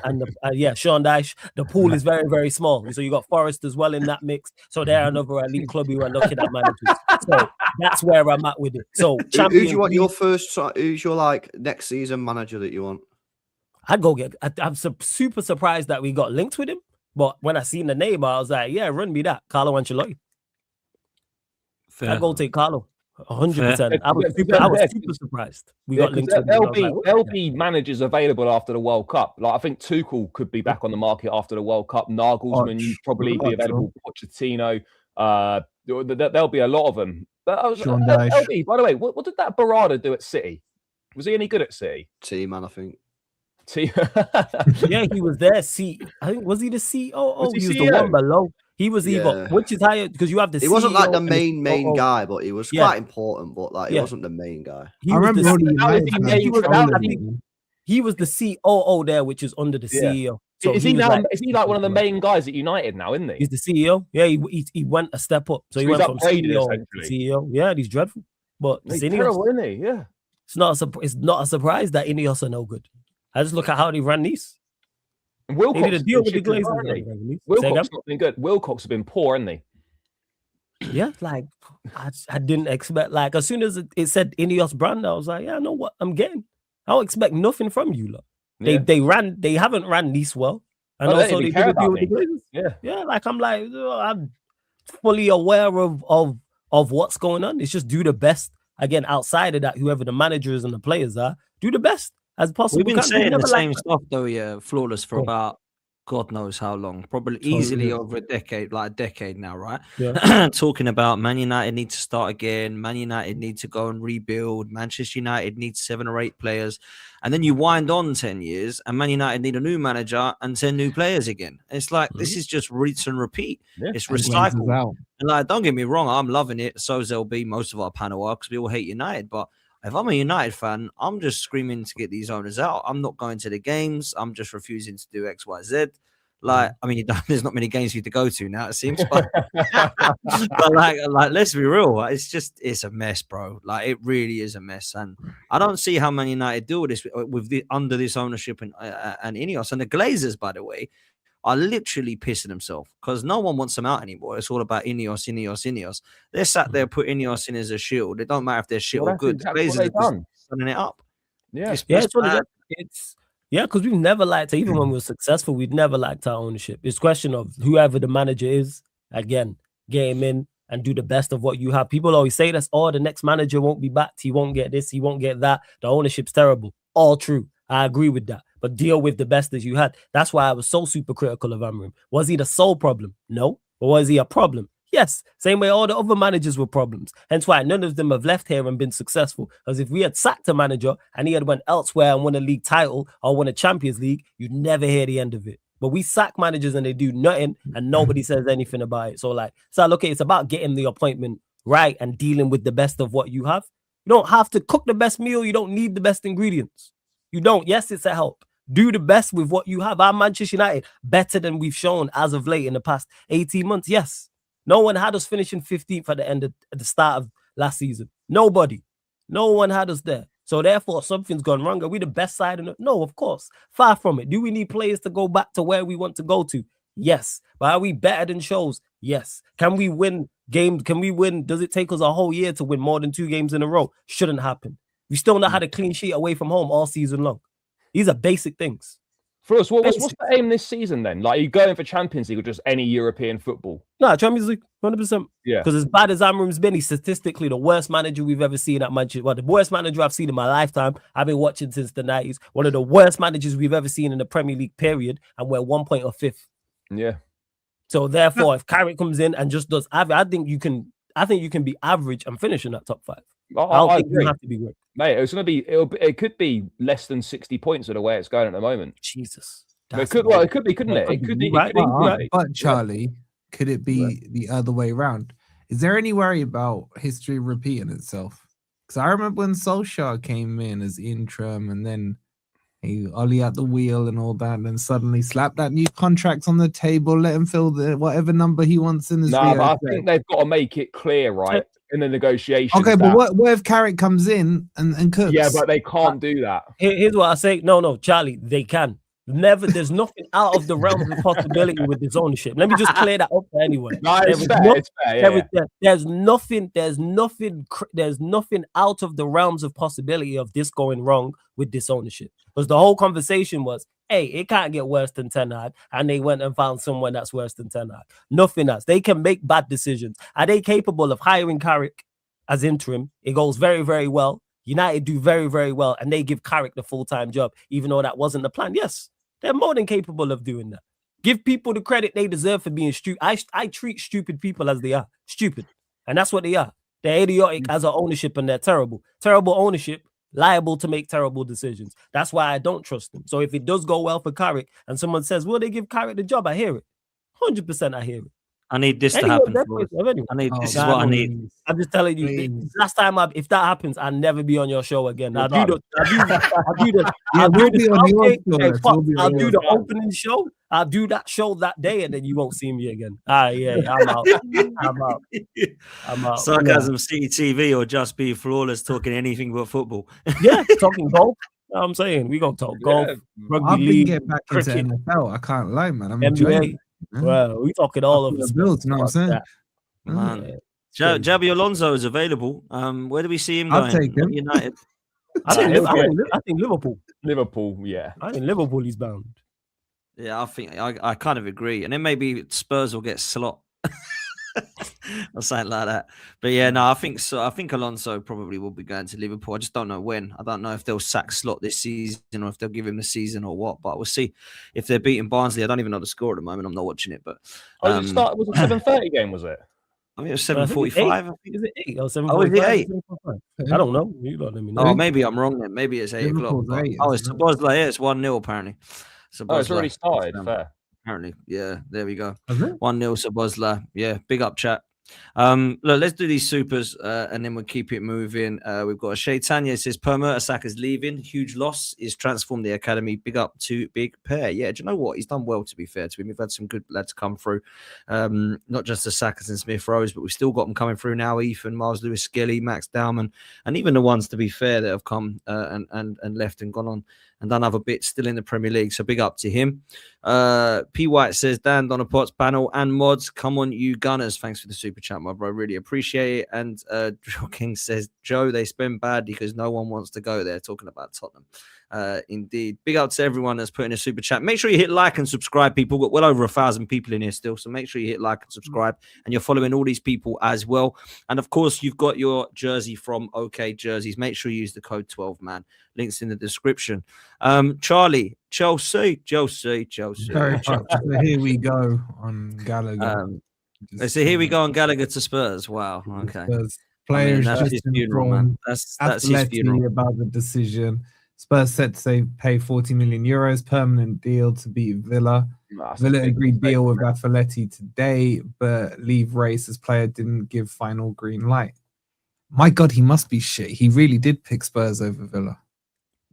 Sean Dyche. The pool is very, very small. So you got Forest as well in that mix. So they're another elite club who are looking at managers. So that's where I'm at with it. So who do you want your first? Who's your like next season manager that you want? I'd go get. I'm super surprised that we got linked with him. But when I seen the name, I was like, yeah, run me that. Carlo Ancelotti. I'd go take Carlo. 100%. I was super surprised. We got linked with him. There'll be managers available after the World Cup. Like I think Tuchel could be back on the market after the World Cup. Nagelsmann probably be available. Pochettino. There'll be a lot of them. But LB, by the way, what did that Barada do at City? Was he any good at City? T-man, I think. Yeah, he was there. I think was he the COO? He was the one below. He was either, which is higher because you have the. He wasn't like the main guy, but he was quite important. But like, he wasn't the main guy. I remember he was the COO there, which is under the CEO. So is he like one of the main guys at United now? Isn't he? He's the CEO. Yeah, he went a step up. So he went from CEO to CEO. Yeah, he's dreadful. But he's terrible, isn't he? Yeah. It's not a surprise that Ineos are no good. I just look at how they ran these. Wilcox they did a deal with the Glazers. Wilcox not been good. Wilcox have been poor, hasn't he? Yeah, like I didn't expect. Like as soon as it said Ineos brand, I was like, yeah, I know what I'm getting. I don't expect nothing from you, lot. They haven't ran Nice well, and also they did a deal with the Glazers. Yeah. Like I'm fully aware of what's going on. It's just do the best again outside of that. Whoever the managers and the players are, do the best as possible. We've been saying the same stuff though, Flawless for about God knows how long, probably easily over a decade now, right? Yeah. Talking about Man United need to start again, Man United need to go and rebuild, Manchester United needs 7 or 8 players, and then you wind on 10 years and Man United need a new manager and 10 new players again. It's like this is just rinse and repeat. It's recycled. And like, don't get me wrong, I'm loving it. So is LB, most of our panel are, because we all hate United, but if I'm a United fan, I'm just screaming to get these owners out. I'm not going to the games. I'm just refusing to do X, Y, Z. Like, I mean, there's not many games for you to go to now, it seems. But, but like, let's be real. It's a mess, bro. Like, it really is a mess. And I don't see how Man United do this under this ownership and Ineos. And the Glazers, by the way, are literally pissing themselves because no one wants them out anymore. It's all about Ineos. They're sat there putting Ineos in as a shield. It don't matter if they're shit or good. Glazers are just sunning it up. Because we've never liked it. Even when we were successful, we've never liked our ownership. It's a question of whoever the manager is, again, get him in and do the best of what you have. People always say that's, the next manager won't be backed. He won't get this. He won't get that. The ownership's terrible. All true. I agree with that. But deal with the best as you had. That's why I was so super critical of Amorim. Was he the sole problem? No. But was he a problem? Yes. Same way all the other managers were problems. Hence why none of them have left here and been successful. Because if we had sacked a manager and he had went elsewhere and won a league title or won a Champions League, you'd never hear the end of it. But we sack managers and they do nothing and nobody says anything about it. So look, it's about getting the appointment right and dealing with the best of what you have. You don't have to cook the best meal. You don't need the best ingredients. You don't. Yes, it's a help. Do the best with what you have. Our Manchester United better than we've shown as of late in the past 18 months. Yes. No one had us finishing 15th at the start of last season. Nobody. No one had us there. So therefore, something's gone wrong. Are we the best side? No, of course. Far from it. Do we need players to go back to where we want to go to? Yes. But are we better than shows? Yes. Can we win games? Can we win? Does it take us a whole year to win more than 2 games in a row? Shouldn't happen. We still not had a clean sheet away from home all season long. These are basic things. For us, what's the aim this season then? Like, are you going for Champions League or just any European football? No, Champions League, 100%. Yeah. Because as bad as Amorim's been, he's statistically the worst manager we've ever seen at Manchester. Well, the worst manager I've seen in my lifetime. I've been watching since the 90s. One of the worst managers we've ever seen in the Premier League period, and we're 1 point off 5th. Yeah. So therefore, if Carrick comes in and just does, I think you can be average and finish in that top 5. I think you have to be great. Mate, it could be less than 60 points of the way it's going at the moment. Jesus. It could be, couldn't it? It could be. But Charlie, could it be the other way around? Is there any worry about history repeating itself? Because I remember when Solskjaer came in as interim and then Ollie at the wheel and all that, and then suddenly slap that new contract on the table, let him fill whatever number he wants in his but I think they've got to make it clear, right? In the negotiations. Okay, but what if Carrick comes in and cooks? Yeah, but they can't do that. Here's what I say. No, Charlie, they can. Never. There's nothing out of the realms of possibility with this ownership. Let me just clear that up anyway. No, it's fair. It's fair. Yeah. There's nothing out of the realms of possibility of this going wrong with this ownership. Because the whole conversation was, hey, it can't get worse than Ten Hag, and they went and found someone that's worse than Ten Hag. Nothing else. They can make bad decisions. Are they capable of hiring Carrick as interim? It goes very, very well. United do very, very well, and they give Carrick the full-time job, even though that wasn't the plan. Yes, they're more than capable of doing that. Give people the credit they deserve for being stupid. I treat stupid people as they are. Stupid. And that's what they are. They're idiotic as an ownership, and they're terrible. Terrible ownership, liable to make terrible decisions. That's why I don't trust them. So if it does go well for Carrick, and someone says, will they give Carrick the job? I hear it. 100% I hear it. I need this to happen. I need this is what I need. I'm just telling you. Last time, if that happens, I'll never be on your show again. I'll do the opening show. I'll do that show that day, and then you won't see me again. Yeah, I'm out. I'm out. Sarcasm, CTV, or Just Be Flawless, talking anything but football. Yeah, talking golf. I'm saying we gonna talk golf, rugby league, get back cricket, into NFL. I can't lie, man. I'm NBA. enjoying it. Well, we talking all of the builds, you know what I'm saying? Man. Javi Alonso is available. Where do we see him going? I'll take him. United. I think Liverpool. Liverpool, yeah. I think Liverpool is bound. Yeah, I think I kind of agree. And then maybe Spurs will get slot. Or something like that. But yeah, no, I think so. I think Alonso probably will be going to Liverpool. I just don't know when. I don't know if they'll sack Slot this season or if they'll give him the season or what. But we'll see if they're beating Barnsley. I don't even know the score at the moment. I'm not watching it. But was it 7:30 game? Was it? I think it was 7:45. Is it 8 or 7:45? Oh, is it 8? I don't know. You don't let me know. Oh, maybe I'm wrong then. Maybe it's 8 o'clock. Oh, it's Sabozla. Yeah, it's 1-0 apparently. Oh, it's already started. Fair. Apparently, yeah. There we go. 1-0 Sabozla. Yeah, big up chat. Look, let's do these supers and then we'll keep it moving. We've got a Shaitanya says Per Mertesacker leaving, huge loss, is transformed the academy. Big up to Big Pear. Yeah, do you know what? He's done well, to be fair to him. We've had some good lads come through, not just the Sackers and Smith Rose, but we've still got them coming through now. Ethan, Miles Lewis-Skelly, Max Dowman, and even the ones, to be fair, that have come and left and gone on and done other bits still in the Premier League. So big up to him. P. White says, Dan, Donna Potts panel and mods, come on, you Gunners. Thanks for the super chat, my bro. Really appreciate it. And Drill King says, Joe, they spend badly because no one wants to go there. Talking about Tottenham. Indeed. Big up to everyone that's putting a super chat. Make sure you hit like and subscribe, people. We've got well over 1,000 people in here still. So make sure you hit like and subscribe. And you're following all these people as well. And of course, you've got your jersey from OK Jerseys. Make sure you use the code 12man. Links in the description. Charlie, Chelsea. So here we go on Gallagher. So here we go on Gallagher to Spurs. Wow. Okay. Spurs. Players that's his funeral, man. That's his funeral. About the decision. Spurs set to say pay 40 million euros permanent deal to beat Villa. Villa agreed deal with Atleti today, but leave race as player didn't give final green light. My God, he must be shit. He really did pick Spurs over Villa.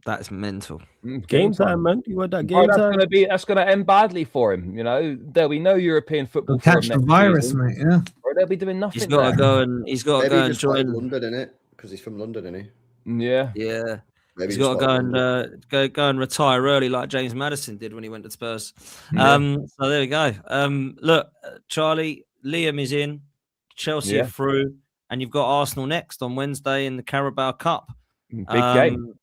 That's mental. Game time, man. You want that game time? That's gonna end badly for him. You know, there'll be no European football. Catch the virus, mate. Yeah. Or they'll be doing nothing. He's got to go and join London, innit? Because he's from London, isn't he? Yeah. Yeah. Maybe he's got to go and retire early, like James Maddison did when he went to Spurs. So there we go. Look, Charlie, Liam is in, Chelsea are through, and you've got Arsenal next on Wednesday in the Carabao Cup. Big game.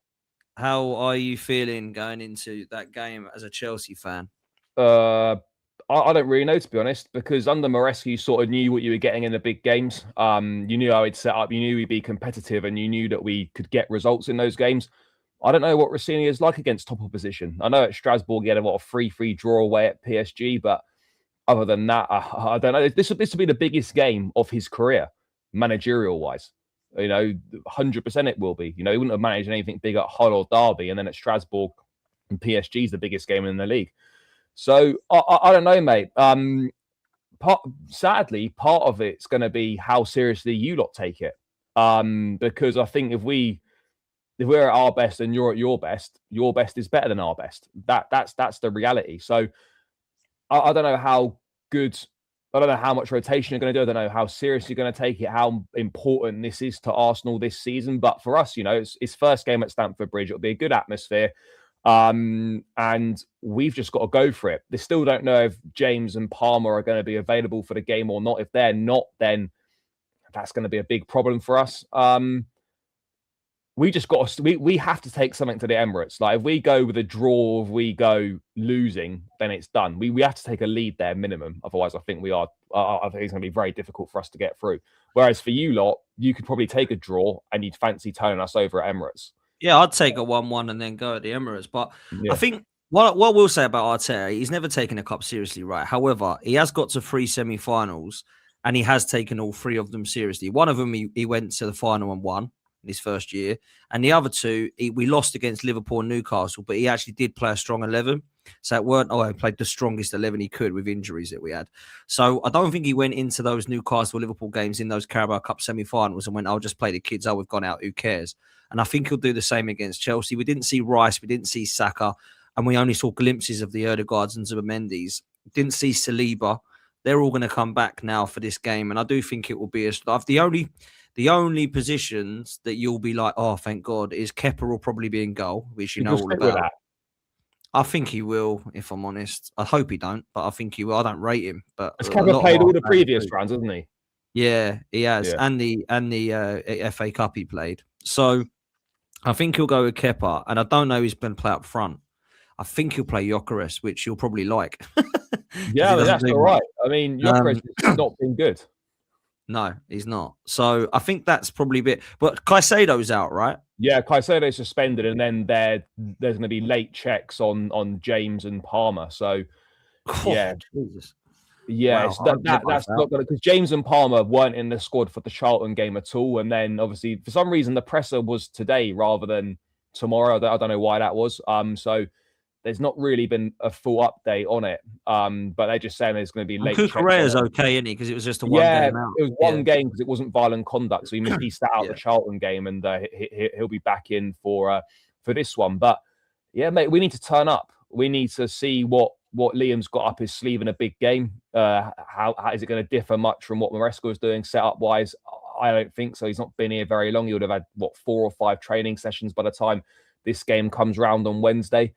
How are you feeling going into that game as a Chelsea fan? I don't really know, to be honest, because under Maresca, you sort of knew what you were getting in the big games. You knew how he'd set up, you knew he'd be competitive, and you knew that we could get results in those games. I don't know what Rossini is like against top opposition. I know at Strasbourg he had a lot of 3-3 draw away at PSG, but other than that, I don't know. This will be the biggest game of his career, managerial-wise. You know, 100% it will be. You know, he wouldn't have managed anything big at Hull or Derby, and then at Strasbourg and PSG is the biggest game in the league. So I don't know, mate. Sadly, part of it's going to be how seriously you lot take it. Because I think if we're at our best and you're at your best is better than our best. That's the reality. So I don't know how good. I don't know how much rotation you're going to do. I don't know how seriously you're going to take it, how important this is to Arsenal this season. But for us, you know, it's first game at Stamford Bridge. It'll be a good atmosphere. And we've just got to go for it. They still don't know if James and Palmer are going to be available for the game or not. If they're not, then that's going to be a big problem for us. We just got to, we have to take something to the Emirates. Like if we go with a draw, if we go losing, then it's done. We have to take a lead there minimum. Otherwise, I think I think it's going to be very difficult for us to get through. Whereas for you lot, you could probably take a draw and you'd fancy turning us over at Emirates. Yeah, I'd take a 1-1 and then go at the Emirates. But I think what we'll say about Arteta, he's never taken a cup seriously, right? However, he has got to 3 semi-finals and he has taken all 3 of them seriously. One of them, he went to the final and won in his first year. And the other 2, we lost against Liverpool and Newcastle, but he actually did play a strong 11. So it weren't, he played the strongest 11 he could with injuries that we had. So I don't think he went into those Newcastle Liverpool games in those Carabao Cup semi-finals and went, I'll just play the kids. We've gone out. Who cares? And I think he'll do the same against Chelsea. We didn't see Rice. We didn't see Saka. And we only saw glimpses of the Odegaards and Zubamendi's. Didn't see Saliba. They're all going to come back now for this game. And I do think it will be a stuff. The only positions that you'll be like, oh, thank God, is Kepa will probably be in goal, which you know all about. That. I think he will, if I'm honest. I hope he don't, but I think he will. I don't rate him. But has Kepa played all the previous rounds, hasn't he? Yeah, he has. Yeah. And the FA Cup he played. So I think he'll go with Kepa. And I don't know who's going to play up front. I think he'll play Gyökeres, which you'll probably like. Yeah, that's all right. I mean, Gyökeres has not been good. No, he's not. So I think that's probably a bit. But Caicedo's out, right? Yeah, Caicedo's suspended, and then there's going to be late checks on James and Palmer. So, yeah, Jesus. Yeah, wow, that's not going to, because James and Palmer weren't in the squad for the Charlton game at all, and then obviously for some reason the presser was today rather than tomorrow. I don't know why that was. So there's not really been a full update on it. But they're just saying there's going to be late. Kukureya's okay, isn't he? Because it was just a one game out. It was one game because it wasn't violent conduct. So he sat out the Charlton game, and he'll be back in for this one. But yeah, mate, we need to turn up. We need to see what Liam's got up his sleeve in a big game. How is it going to differ much from what Maresca was doing setup wise? I don't think so. He's not been here very long. He would have had 4 or 5 training sessions by the time this game comes round on Wednesday.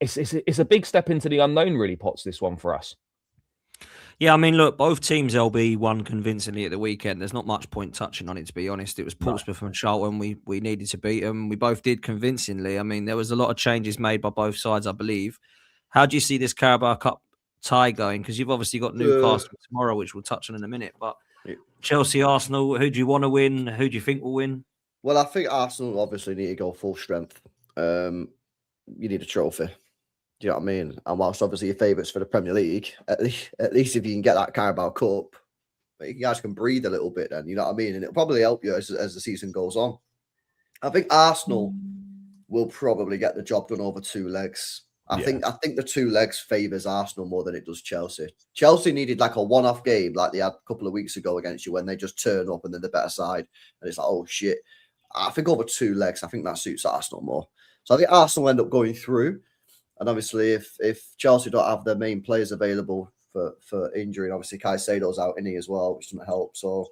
It's a big step into the unknown, really, Potts, this one for us. Yeah, I mean, look, both teams, LB won convincingly at the weekend. There's not much point touching on it, to be honest. It was Portsmouth and Charlton. We needed to beat them. We both did convincingly. I mean, there was a lot of changes made by both sides, I believe. How do you see this Carabao Cup tie going? Because you've obviously got Newcastle tomorrow, which we'll touch on in a minute. But Chelsea, Arsenal, who do you want to win? Who do you think will win? Well, I think Arsenal obviously need to go full strength. You need a trophy. Do you know what I mean? And whilst obviously your favourites for the Premier League, at least if you can get that Carabao Cup, you guys can breathe a little bit then, you know what I mean? And it'll probably help you as the season goes on. I think Arsenal will probably get the job done over 2 legs. I think the 2 legs favours Arsenal more than it does Chelsea. Chelsea needed like a one-off game like they had a couple of weeks ago against you when they just turn up and they're the better side. And it's like, oh shit. I think over 2 legs, I think that suits Arsenal more. So I think Arsenal end up going through. And obviously, if Chelsea don't have their main players available for injury, and obviously Caicedo's out in here as well, which doesn't help. So,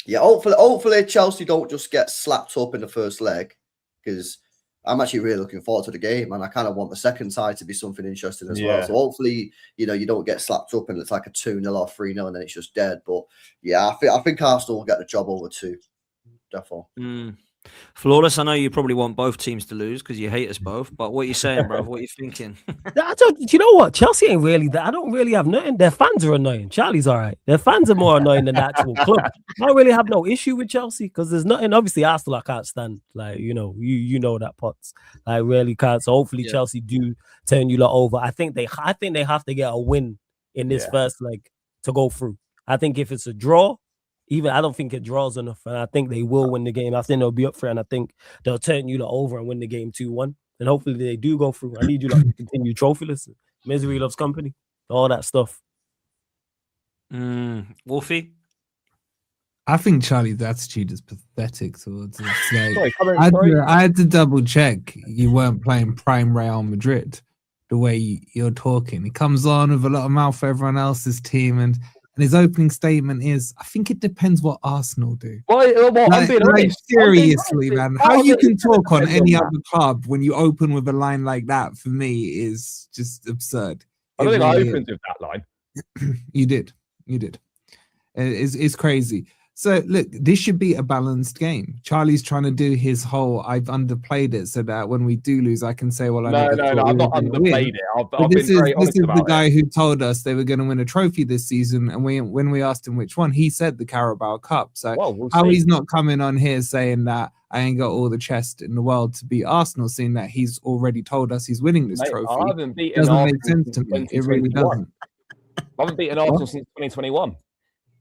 yeah, hopefully Chelsea don't just get slapped up in the first leg, because I'm actually really looking forward to the game, and I kind of want the second side to be something interesting as well. So hopefully, you don't get slapped up and it's like a 2-0 or 3-0 and then it's just dead. But yeah, I think Arsenal will get the job over 2. Definitely. Flawless, I know you probably want both teams to lose because you hate us both, but what are you saying, bro? What are you thinking? You know what? Chelsea ain't really that. I don't really have nothing. Their fans are annoying. Charlie's all right. Their fans are more annoying than the actual club. I don't really have no issue with Chelsea because there's nothing. Obviously, Arsenal I can't stand. Like, you know that, Potts. I really can't. So hopefully Chelsea do turn you lot over. I think they have to get a win in this first leg to go through. I think if it's a draw, I don't think it draws enough, and I think they will win the game. I think they'll be up for it, and I think they'll turn you lot over and win the game 2-1. And hopefully they do go through. I need you lot to continue trophyless. Misery loves company. All that stuff. Wolfie? I think Charlie's attitude is pathetic towards it. Like, I had to double check you weren't playing prime Real Madrid the way you're talking. He comes on with a lot of mouth for everyone else's team, and And his opening statement is, I think it depends what Arsenal do. Well, I'm being honest. Seriously, man. How you can talk on any other club when you open with a line like that, for me, is just absurd. I don't think I opened with that line. You did. It's crazy. So look, this should be a balanced game. Charlie's trying to do his whole "I've underplayed it" so that when we do lose, I can say, "Well, I no, I've not underplayed it. I've been very honest about it. This is the guy who told us they were going to win a trophy this season, and when we asked him which one, he said the Carabao Cup. So he's not coming on here saying that I ain't got all the chest in the world to beat Arsenal, seeing that he's already told us he's winning this trophy? I haven't beaten doesn't Arsenal make sense to me. It really doesn't. I haven't beaten Arsenal since 2021.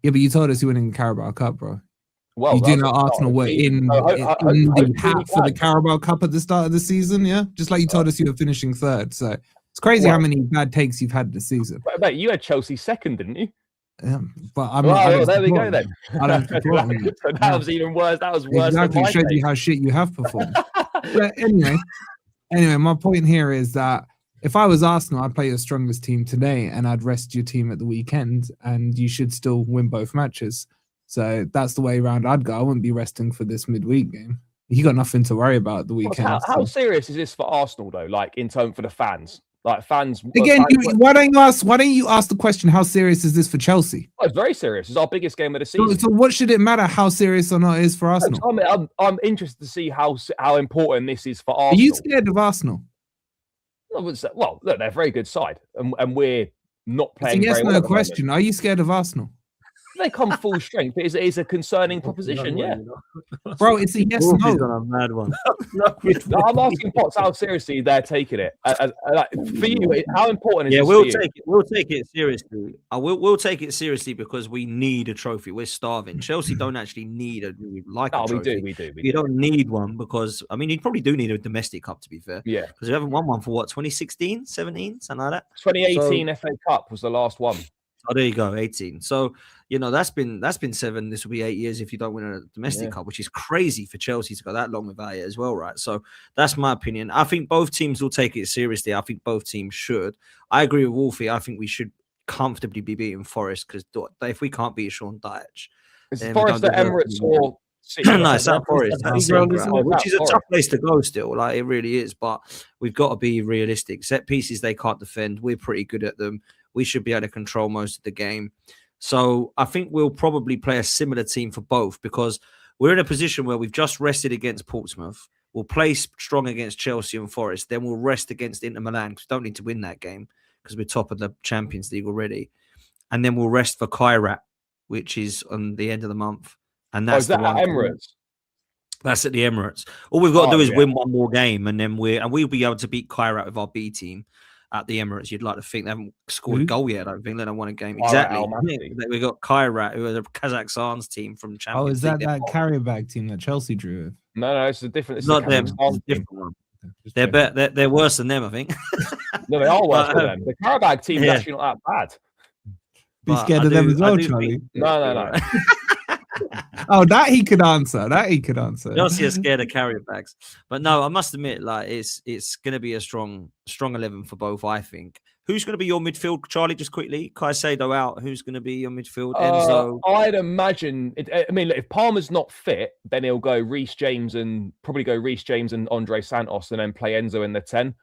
Yeah, but you told us you were winning the Carabao Cup, bro. Well, you do know Arsenal were in the hat for the Carabao Cup at the start of the season, yeah? Just like you told us you were finishing third. So it's crazy how many bad takes you've had this season. But you had Chelsea second, didn't you? But I'm well, there we go then. I don't support them. So that was even worse. That was worse. Exactly. Showed you how shit you have performed. But anyway, my point here is that if I was Arsenal, I'd play your strongest team today and I'd rest your team at the weekend, and you should still win both matches. So that's the way around I'd go. I wouldn't be resting for this midweek game. You got nothing to worry about the weekend. How serious is this for Arsenal though? Like in terms for the fans, like fans. Again, why don't you ask the question? How serious is this for Chelsea? Oh, it's very serious. It's our biggest game of the season. So what should it matter how serious or not it is for Arsenal? I'm interested to see how important this is for Arsenal. Are you scared of Arsenal? Well, look, they're a very good side, and we're not playing. It's a yes, no question. Are you scared of Arsenal? They come full strength. It is a concerning proposition, yeah. Bro, it's a yes, no. On a mad one. I'm asking Potts how seriously they're taking it. For you, how important is it? Yeah, we'll take it seriously. We'll take it seriously because we need a trophy. We're starving. Chelsea don't actually need a trophy. We do. You don't need one because, I mean, you probably do need a domestic cup, to be fair. Yeah. Because we haven't won one for 2016, 17, something like that? 2018 FA Cup was the last one. Oh, there you go, 18. So, that's been 7. This will be 8 years if you don't win a domestic cup, which is crazy for Chelsea to go that long without it as well, right? So that's my opinion. I think both teams will take it seriously. I think both teams should. I agree with Wolfie. I think we should comfortably be beating Forest because if we can't beat Sean Dyche, is Forest at Emirates or City? No, it's at Forest, which is a tough place to go still. Like it really is, but we've got to be realistic. Set pieces they can't defend. We're pretty good at them. We should be able to control most of the game. So I think we'll probably play a similar team for both because we're in a position where we've just rested against Portsmouth. We'll play strong against Chelsea and Forest. Then we'll rest against Inter Milan because we don't need to win that game because we're top of the Champions League already. And then we'll rest for Carrick, which is on the end of the month. And that's that at Emirates? That's at the Emirates. All we've got to do is win one more game, and then we'll be able to beat Carrick with our B team. At the Emirates, you'd like to think they haven't scored a goal yet. I don't think they don't won a game. Exactly. We got Carrick, who are the Kazakhstan's team from Champions League. Oh, is that Carrick team that Chelsea drew with? No, it's a different. It's not them. It's a different one. They're worse than them, I think. No, they are worse than them. The Carrick team is actually not that bad. Be scared of them as well, Charlie. No. Oh, that he could answer. Chelsea are scared of carrier bags, but no, I must admit, like it's going to be a strong 11 for both. I think. Who's going to be your midfield, Charlie? Just quickly, Caicedo out. Who's going to be your midfield? Enzo. I'd imagine. If Palmer's not fit, then he'll go Reece James and Andre Santos, and then play Enzo in the 10.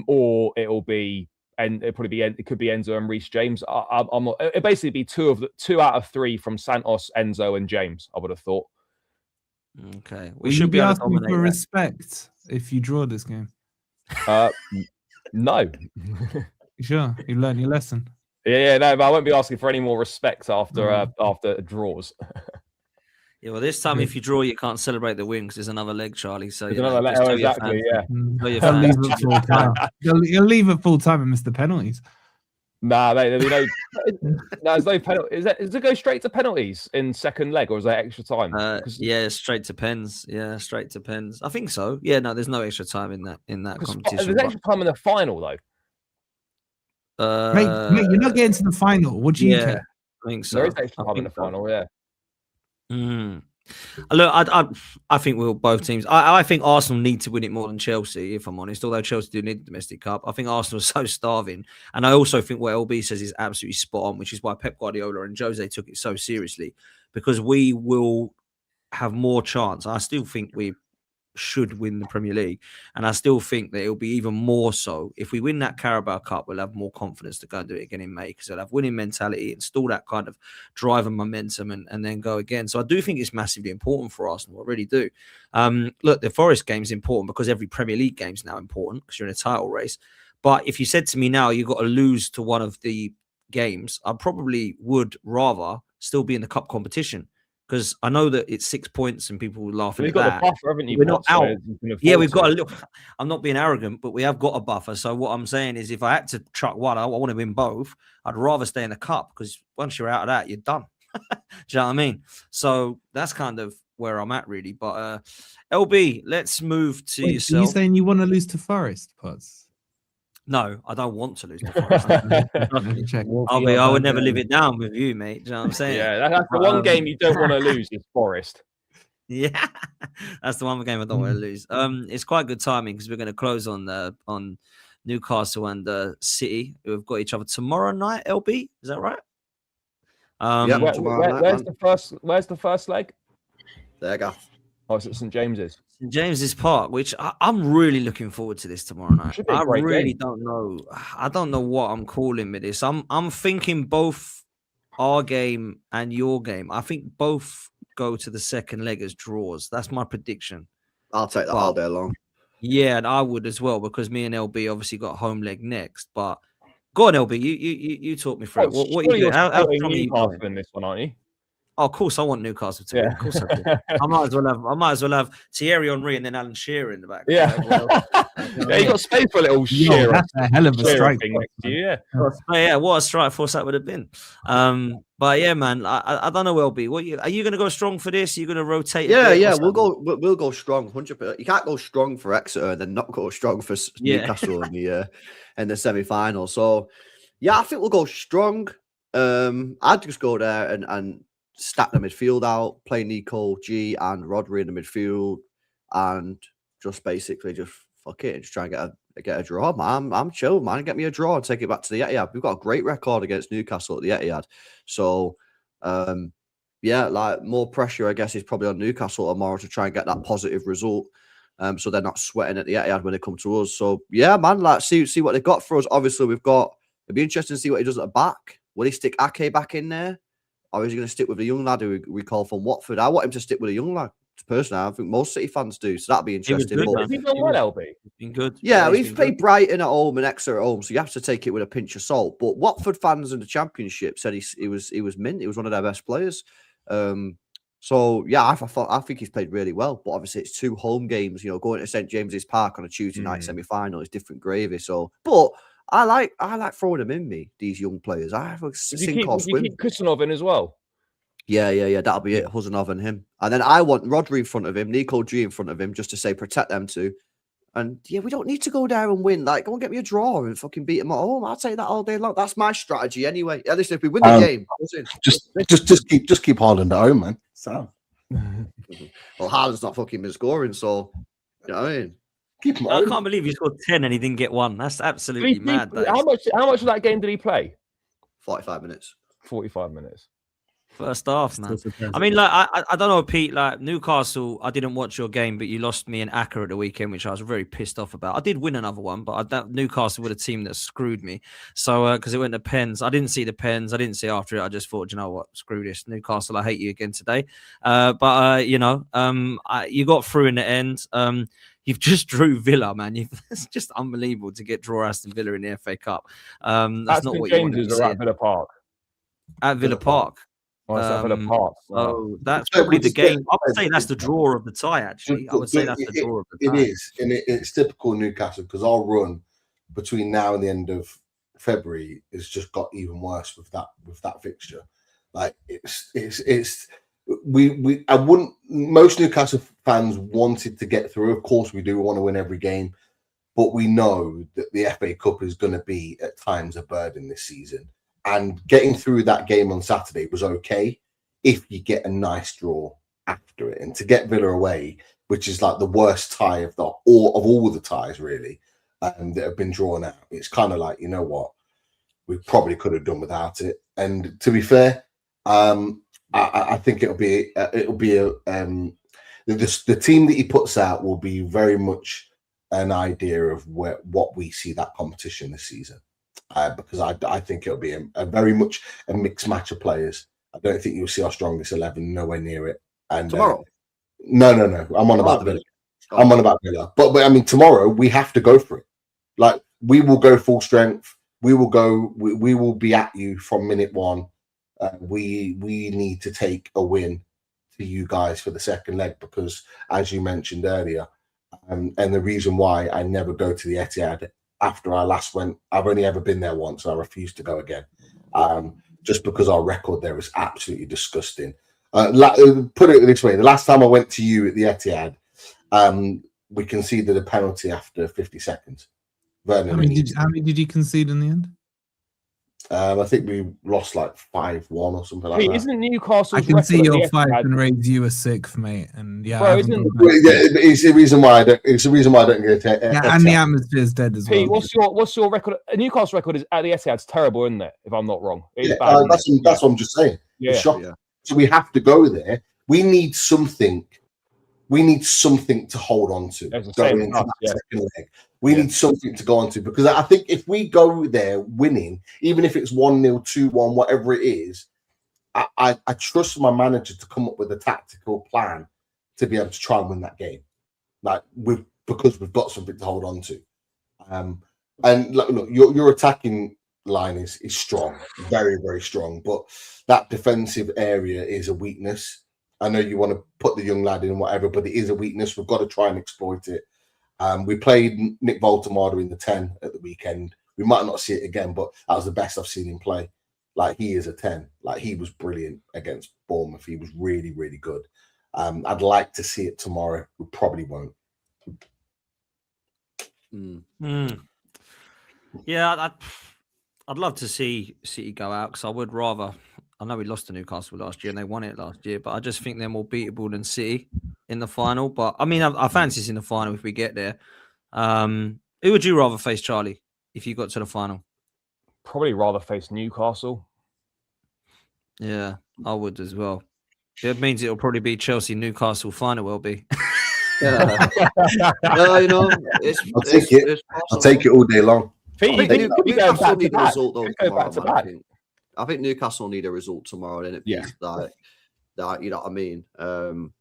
Or it'll be. And it could be Enzo and Reece James. I'm not. It'd basically be 2 out of 3 from Santos, Enzo, and James. I would have thought. Okay, we should be asking for respect if you draw this game. No. Sure, you learned your lesson. Yeah, no, but I won't be asking for any more respect after draws. Yeah, well, this time if you draw, you can't celebrate the win because there's another leg, Charlie. So there's another leg. Exactly. Yeah. You'll leave it full time and miss the penalties. Nah, there's no penalty. Does it go straight to penalties in second leg, or is there extra time? Yeah, straight to pens. Yeah, straight to pens. I think so. Yeah, no, there's no extra time in that competition. There's extra time in the final though. Mate, you're not getting to the final. What do you care? I think so. There is extra time in the final. Yeah. Look, I think we'll both teams. I think Arsenal need to win it more than Chelsea, if I'm honest. Although Chelsea do need the domestic cup, I think Arsenal are so starving, and I also think what LB says is absolutely spot on, which is why Pep Guardiola and Jose took it so seriously, because we will have more chance. I still think we should win the Premier League, and I still think that it'll be even more so if we win that Carabao Cup. We'll have more confidence to go and do it again in May, because they'll have winning mentality, install that kind of drive and momentum, and then go again. So I do think it's massively important for Arsenal. I really do. Look, the Forest game is important because every Premier League game is now important because you're in a title race. But if you said to me now you've got to lose to one of the games, I probably would rather still be in the cup competition. Because I know that it's 6 points and people will laugh at that. You've got the buffer, haven't you? We're not out. Yeah, we've got a little. I'm not being arrogant, but we have got a buffer. So what I'm saying is, if I had to chuck one, I want to win both. I'd rather stay in the cup, because once you're out of that, you're done. Do you know what I mean? So that's kind of where I'm at, really. But LB, let's move to yourself. Are you saying you want to lose to Forest, Pods? No, I don't want to lose to Forest. I would never live it down with you, mate. Do you know what I'm saying? Yeah, that's the one game you don't want to lose is Forest. Yeah, that's the one game I don't want to lose. It's quite good timing because we're going to close on Newcastle and City, who have got each other tomorrow night. LB, is that right? Where's the first leg? There you go. Oh, it's at St James's. St James's Park, which I'm really looking forward to this tomorrow night. I really don't know. I don't know what I'm calling with this. I'm thinking both our game and your game. I think both go to the second leg as draws. That's my prediction. I'll take that all day long. Yeah, and I would as well, because me and LB obviously got home leg next. But go on, LB. You talk me through it. What are you doing? How strong are you going in this one, aren't you? Oh, of course, I want Newcastle to win. Of course, I do. I might as well have Thierry Henry and then Alan Shearer in the back. Yeah, you got space for a little Shearer. That's a hell of a strike. Yeah, what a strike force that would have been. But yeah, man, I don't know, LB. Are you going to go strong for this? Are you going to rotate? Yeah, we'll go strong, 100%. You can't go strong for Exeter and then not go strong for Newcastle in the semi-final. So yeah, I think we'll go strong. I'd just go there and stack the midfield out, play Nico, G, and Rodri in the midfield, and just basically just fuck it and just try and get a draw, man. I'm chill, man. Get me a draw and take it back to the Etihad. We've got a great record against Newcastle at the Etihad, so yeah, like more pressure, I guess, is probably on Newcastle tomorrow to try and get that positive result. So they're not sweating at the Etihad when they come to us. So yeah, man, like see what they've got for us. Obviously, it'd be interesting to see what he does at the back. Will he stick Ake back in there? Or is he going to stick with the young lad who we call from Watford? I want him to stick with a young lad. Personally, I think most City fans do. So that'd be interesting. Has he done well, LB? He's been good. Yeah, he's played Brighton at home and Exeter at home, so you have to take it with a pinch of salt. But Watford fans in the Championship said he was mint. He was one of their best players. So yeah, I think he's played really well. But obviously, it's 2 home games. Going to St James's Park on a Tuesday night semi-final is different gravy. So, but I like throwing them in these young players. I have a sink or swim. You keep Kusanov in as well. Yeah. That'll be it. Husanov and him. And then I want Rodri in front of him, Nico G in front of him, just to say protect them two. And yeah, we don't need to go there and win. Like, go and get me a draw and fucking beat them at home. I'll take that all day long. That's my strategy anyway. At least if we win the game, just keep Haaland at home, man. So, well, Haaland's not fucking been scoring, so you know what I mean. I can't believe he scored 10 and he didn't get 1. That's absolutely mad. How much of that game did he play? 45 minutes. 45 minutes. First half, man. I mean, like, I don't know, Pete. Like Newcastle, I didn't watch your game, but you lost me an Aka at the weekend, which I was very pissed off about. I did win another one, but Newcastle were a team that screwed me. So because it went to pens, I didn't see the pens. I didn't see after it. I just thought, you know what, screw this, Newcastle. I hate you again today. You got through in the end. You've just drew Villa, man. It's just unbelievable to draw Aston Villa in the FA Cup. That's not what you want to see. At Villa Park. At Villa Park. So that's probably the game. I would say that's the draw of the tie, actually. I would say that's the draw of the tie. It is. And it's typical Newcastle, because our run between now and the end of February has just got even worse with that fixture. Like most Newcastle fans wanted to get through. Of course we do want to win every game, but we know that the FA Cup is going to be at times a burden this season. And getting through that game on Saturday was okay if you get a nice draw. after it, and to get Villa away, which is like the worst tie of all the ties really that have been drawn out. It's kind of like, you know what, we probably could have done without it. And to be fair, I think it'll be the team that he puts out will be very much an idea of what we see that competition this season, because I think it'll be a very much a mixed match of players. I don't think you'll see our strongest 11, nowhere near it. And Tomorrow? No. I'm on about Villa. I'm on about Villa. But I mean, tomorrow we have to go for it. Like, we will go full strength. We will go. We will be at you from minute one. We need to take a win to you guys for the second leg, because, as you mentioned earlier, and the reason why I never go to the Etihad after I last went, I've only ever been there once. I refuse to go again, just because our record there is absolutely disgusting. Put it this way: the last time I went to you at the Etihad, we conceded a penalty after 50 seconds. How many did you concede in the end? I think we lost like 5-1 or something like that. Isn't Newcastle? I can see your 5 and raise you a 6th, mate. And yeah, it's the reason why I don't. It's the reason why I don't get it. And the atmosphere is dead as well. What's your record? Newcastle record is at the Etihad's terrible, isn't it? If I'm not wrong, that's what I'm just saying. Yeah. So we have to go there. We need something. We need something to hold on to going into that second leg. We need something to go on to, because I think if we go there winning, even if it's 1-0, 2-1, whatever it is, I trust my manager to come up with a tactical plan to be able to try and win that game. Because we've got something to hold on to. And look, your attacking line is strong, very, very strong, but that defensive area is a weakness. I know you want to put the young lad in and whatever, but it is a weakness. We've got to try and exploit it. We played Nick Voltemada in the 10 at the weekend. We might not see it again, but that was the best I've seen him play. Like, he is a 10. Like, he was brilliant against Bournemouth. He was really, really good. I'd like to see it tomorrow. We probably won't. Yeah, I'd love to see City go out, because I would rather. I know we lost to Newcastle last year and they won it last year, but I just think they're more beatable than City in the final. But I mean, I fancy us in the final if we get there. Who would you rather face, Charlie, if you got to the final? Probably rather face Newcastle. Yeah, I would as well. It means it'll probably be Chelsea-Newcastle final, will be. Yeah. I'll take it all day long. Newcastle need a result though tomorrow. I think Newcastle need a result tomorrow, and it feels like you know what I mean. 100%.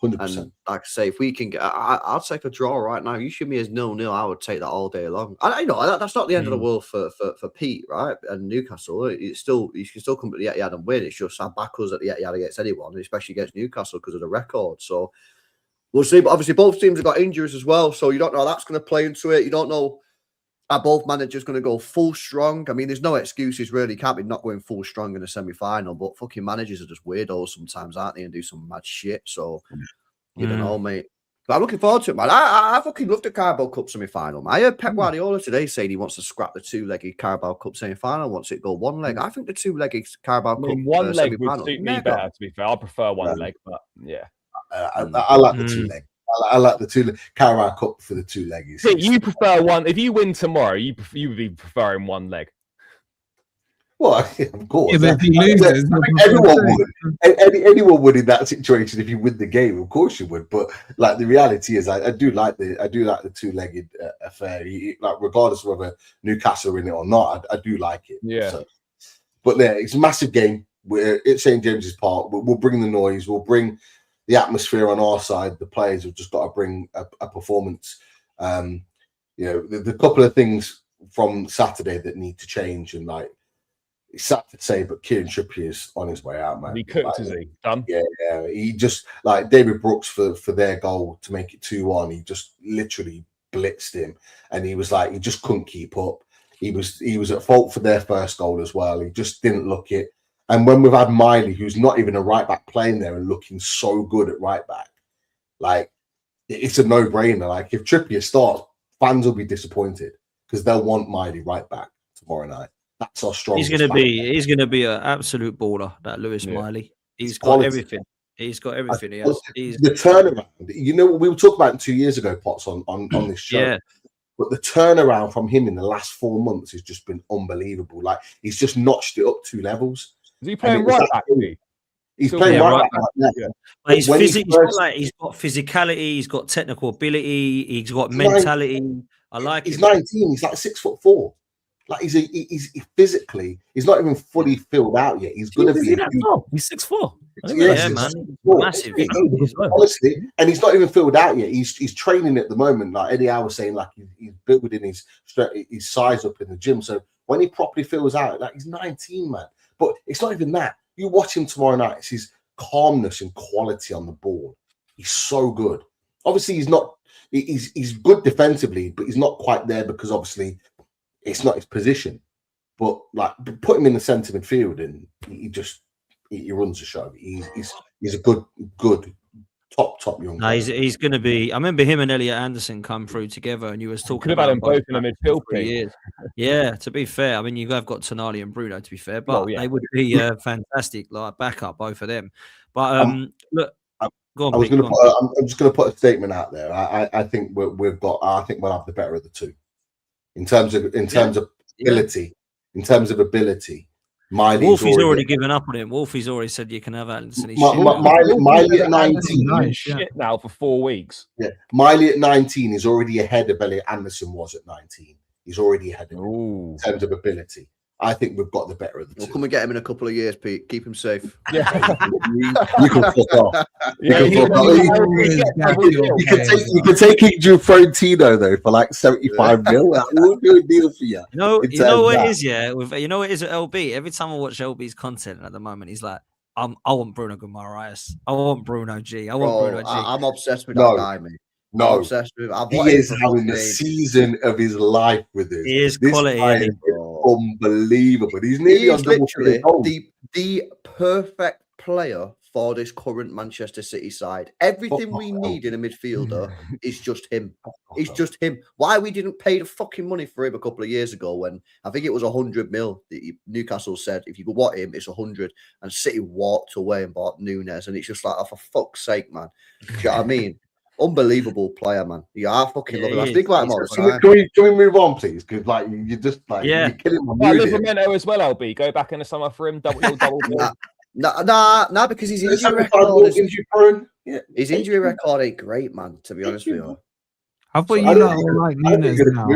And like I say, if we can get, I'll take a draw right now. You should be as 0-0. I would take that all day long. I know that's not the end of the world for Pete, right? And Newcastle, you can still come to the Etihad and win. It's just I back us at the Etihad against anyone, especially against Newcastle because of the record. So we'll see. But obviously, both teams have got injuries as well, so you don't know how that's going to play into it. You don't know. Are both managers going to go full strong? I mean, there's no excuses really. Can't be not going full strong in a semi-final. But fucking managers are just weirdos sometimes, aren't they? And do some mad shit. So you don't know, mate. But I'm looking forward to it, man. I fucking love the Carabao Cup semi-final, man. I heard Pep Guardiola today saying he wants to scrap the two-legged Carabao Cup semi-final once it go one leg. I think the two-legged Carabao Cup one leg would suit me better. To be fair, I prefer one leg, but yeah, I like the two-leg. I like the two Carabao Cup for the two leg. You prefer one. If you win tomorrow, you would be preferring one leg. Well, of course. Yeah, but if he loses, anyone would in that situation. If you win the game, of course you would. But like the reality is, I do like the two-legged affair. Like regardless of whether Newcastle are in it or not, I do like it. Yeah. So, but yeah, it's a massive game. It's St James's Park. We'll bring the noise. We'll bring the atmosphere on our side. The players have just got to bring a performance. You know, the couple of things from Saturday that need to change, and like it's sad to say, but Kieran Trippier's on his way out, man. He cooked, is he? Done? Yeah. He just like David Brooks for their goal to make it 2-1. He just literally blitzed him, and he was like he just couldn't keep up. He was at fault for their first goal as well. He just didn't look it. And when we've had Miley, who's not even a right back, playing there and looking so good at right back, like it's a no-brainer. Like if Trippier starts, fans will be disappointed because they'll want Miley right back tomorrow night. That's our strongest. He's going to be an absolute baller. That Lewis Miley. He's got everything. He's got everything. He has. The turnaround. You know, we were talking about it 2 years ago, Potts, on this show. Yeah. But the turnaround from him in the last 4 months has just been unbelievable. Like, he's just notched it up 2 levels. Is he playing right back? He's playing right back. Yeah. But he's got physicality. He's got technical ability. He's got mentality. I like. He's 19. He's like 6'4". Like he's physically, he's not even fully filled out yet. He's gonna be. He's 6'4". Yeah, man, massive. Honestly, and he's not even filled out yet. He's training at the moment. Like Eddie Howe was saying, like he's building his size up in the gym. So when he properly fills out, like he's 19, man. But it's not even that. You watch him tomorrow night. It's his calmness and quality on the ball. He's so good. Obviously, he's not. He's good defensively, but he's not quite there because obviously it's not his position. But like, put him in the centre midfield, and he runs the show. He's a good top young. No, he's going to be. I remember him and Elliot Anderson come through together, and you was talking about them both in the midfield for years. Yeah, to be fair, I mean you have got Tonali and Bruno. To be fair, but they would be fantastic like backup, both of them. But look. I'm just going to put a statement out there. I think we've got. I think we'll have the better of the two, in terms of ability. In terms of ability, Wolfie's already given up on him. Wolfie's already said you can have Anderson. Miley at 19 shit now for 4 weeks. Yeah, Miley at 19 is already ahead of Elliot Anderson was at 19. He's already ahead of him in terms of ability. I think we've got the better of the two. We'll come and get him in a couple of years, Pete. Keep him safe. Yeah. you can fuck off. You can take King Frontino though for like 75 mil. We'll do a deal for you. You know what it is, yeah. You know what it is with LB. Every time I watch LB's content at the moment, he's like, I want Bruno Guimaraes. I want Bruno G. I want Bruno G. I'm obsessed with that guy, mate. No, he is having the season of his life with this. He is quality. Unbelievable. He's nearly on literally the perfect player for this current Manchester City side. Everything we need in a midfielder is just him. It's just him. Why we didn't pay the fucking money for him a couple of years ago when I think it was 100 mil. Newcastle said if you want him, it's 100, and City walked away and bought Núñez, and it's just like, oh, for fuck's sake, man. Do you know what I mean? Unbelievable player, man. Yeah, I fucking love him. I speak like him all the time. Can we move on, please? Because like you just like you're killing my mood. Livramento as well, LB. Go back in the summer for him. Double. Nah, because his injury record. His injury record ain't great, man. To be honest with you. I thought you like Núñez now.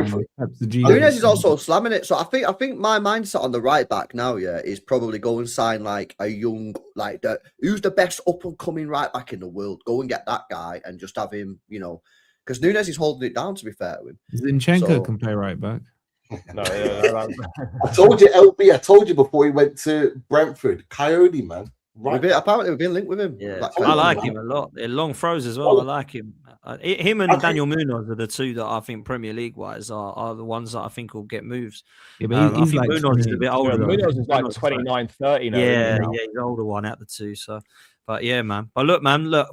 Núñez is also slamming it. So I think my mindset on the right back now, is probably go and sign like a young, like who's the best up and coming right back in the world. Go and get that guy and just have him, because Núñez is holding it down. To be fair to him, Zinchenko can play right back. No, I told you, LB. I told you before he went to Brentford. Coyote, man. Right. Apparently, we've been linked with him. Yeah, I like him a lot. Long throws as well. I like him. Him and Daniel Munoz are the two that I think Premier League wise are the ones that I think will get moves. Yeah, but I think like Munoz is a bit older. Munoz is like 29, 30 now. Yeah, he's the older one out the two. So, but yeah, man. But look,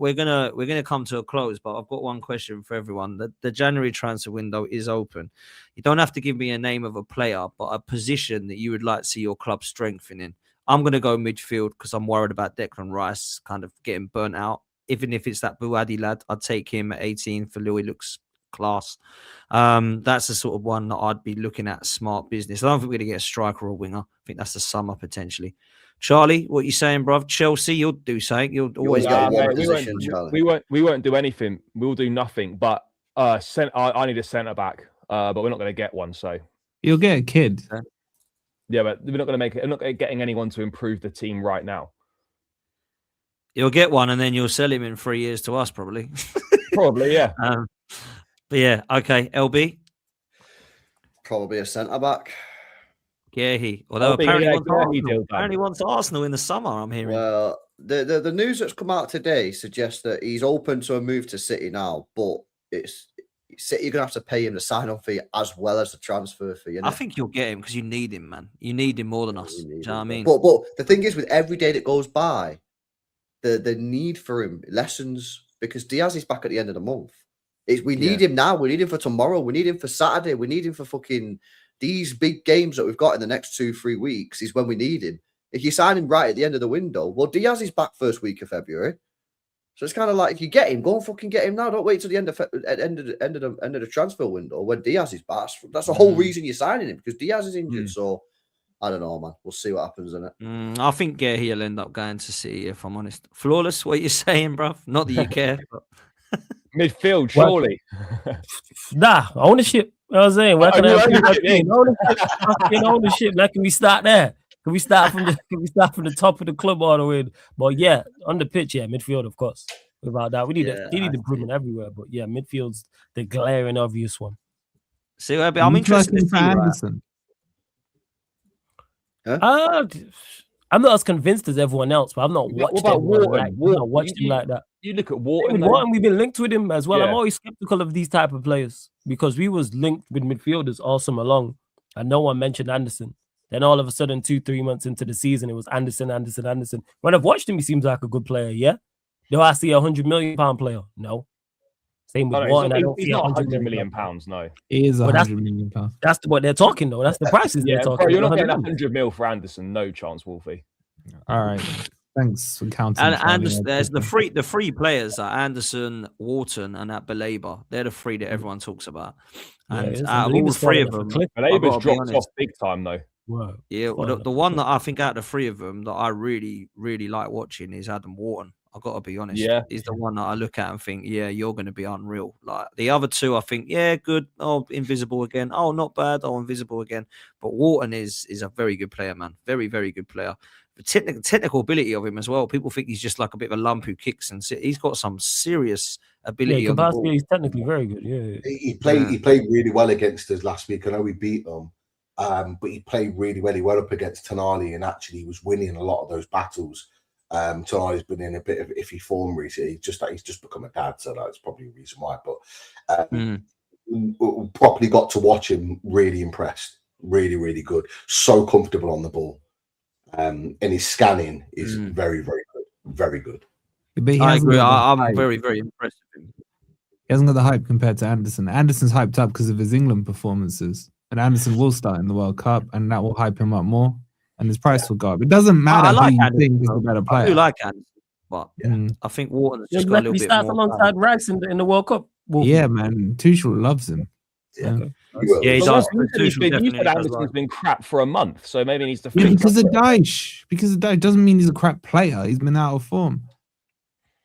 we're gonna come to a close. But I've got one question for everyone. The January transfer window is open. You don't have to give me a name of a player, but a position that you would like to see your club strengthening. I'm going to go midfield because I'm worried about Declan Rice kind of getting burnt out. Even if it's that Buadi lad, I'd take him at 18 for Louis. Looks class. That's the sort of one that I'd be looking at. Smart business. I don't think we're going to get a striker or a winger. I think that's the summer potentially. Charlie, what are you saying, bruv? Chelsea, you'll do something. You'll always get one position, Charlie. We won't do anything. We'll do nothing. But I need a centre back. But we're not going to get one. So you'll get a kid. Yeah, but we're not going to make it. I'm not getting anyone to improve the team right now. You'll get one, and then you'll sell him in 3 years to us, probably. Probably, yeah. But yeah, okay. LB, probably a centre back. Yeah, although apparently wants Arsenal in the summer. I'm hearing. Well, the news that's come out today suggests that he's open to a move to City now, but it's. City, you're gonna have to pay him the sign-on fee as well as the transfer fee. I think you'll get him because you need him, man. You need him more than us. Do you know what I mean? But the thing is, with every day that goes by, the need for him lessens because Diaz is back at the end of the month. We need him now. We need him for tomorrow. We need him for Saturday. We need him for fucking these big games that we've got in the next 2-3 weeks. Is when we need him. If you sign him right at the end of the window, well, Diaz is back first week of February. So it's kind of like if you get him, go and fucking get him now. Don't wait till the end of the transfer window when Diaz is back. That's the whole reason you're signing him, because Diaz is injured. So I don't know, man. We'll see what happens in it. I think he'll end up going to City, if I'm honest. Flawless, what you're saying, bruv? Not that you care. But... Midfield, surely. Nah, ownership. You know what I'm saying? Where can ownership? Like, can we start there? Can we start from the top of the club all the way? But yeah, on the pitch, yeah, midfield, of course. Without that, we need improvement everywhere. But yeah, midfield's the glaring obvious one. See, I'm interested in Anderson. Huh? I'm not as convinced as everyone else, but I've not watched him like that. You look at Wharton. We've been linked with him as well. Yeah. I'm always skeptical of these type of players because we was linked with midfielders all summer long, and no one mentioned Anderson. Then all of a sudden, 2-3 months into the season, it was Anderson. When I've watched him, he seems like a good player. Yeah. Do I see £100 million player? No. Same with Wharton. He's not £100 million. No, he is £100 million. That's what they're talking though. That's the prices they're talking. Bro, you're not getting £100 million for Anderson. No chance, Wolfie. All right. Thanks for counting. And there's the three players are Anderson, Wharton, and that Baleba. They're the three that everyone talks about. And out of all three of them, Baleba's dropped off big time though. Wow. Yeah, well, the one that I think out of the three of them that I really, really like watching is Adam Wharton. I've got to be honest. Yeah. He's the one that I look at and think, yeah, you're going to be unreal. Like the other two, I think, yeah, good. Oh, invisible again. Oh, not bad. Oh, invisible again. But Wharton is a very good player, man. Very, very good player. The technical ability of him as well. People think he's just like a bit of a lump who kicks, and he's got some serious ability. Yeah, capacity. He's technically very good. Yeah. He played really well against us last week. I know we beat them. But he played really well. He went up against Tonali and actually was winning a lot of those battles. Tonali's been in a bit of iffy form recently. He's just become a dad, so that's probably the reason why. But properly got to watch him. Really impressed. Really, really good. So comfortable on the ball. And his scanning is very, very good. Very good. I agree. I'm very, very impressed with him. He hasn't got the hype compared to Anderson. Anderson's hyped up because of his England performances. And Anderson will start in the World Cup, and that will hype him up more, and his price will go up. It doesn't matter who you think is a better player. I do like Anderson, but I think Wharton's just got a little bit more. He starts alongside Rice in the World Cup. Yeah, man. Tuchel loves him. Yeah, he does. Anderson's been crap for a month, so maybe he needs to fix because of Dyche. Because of Dyche doesn't mean he's a crap player. He's been out of form.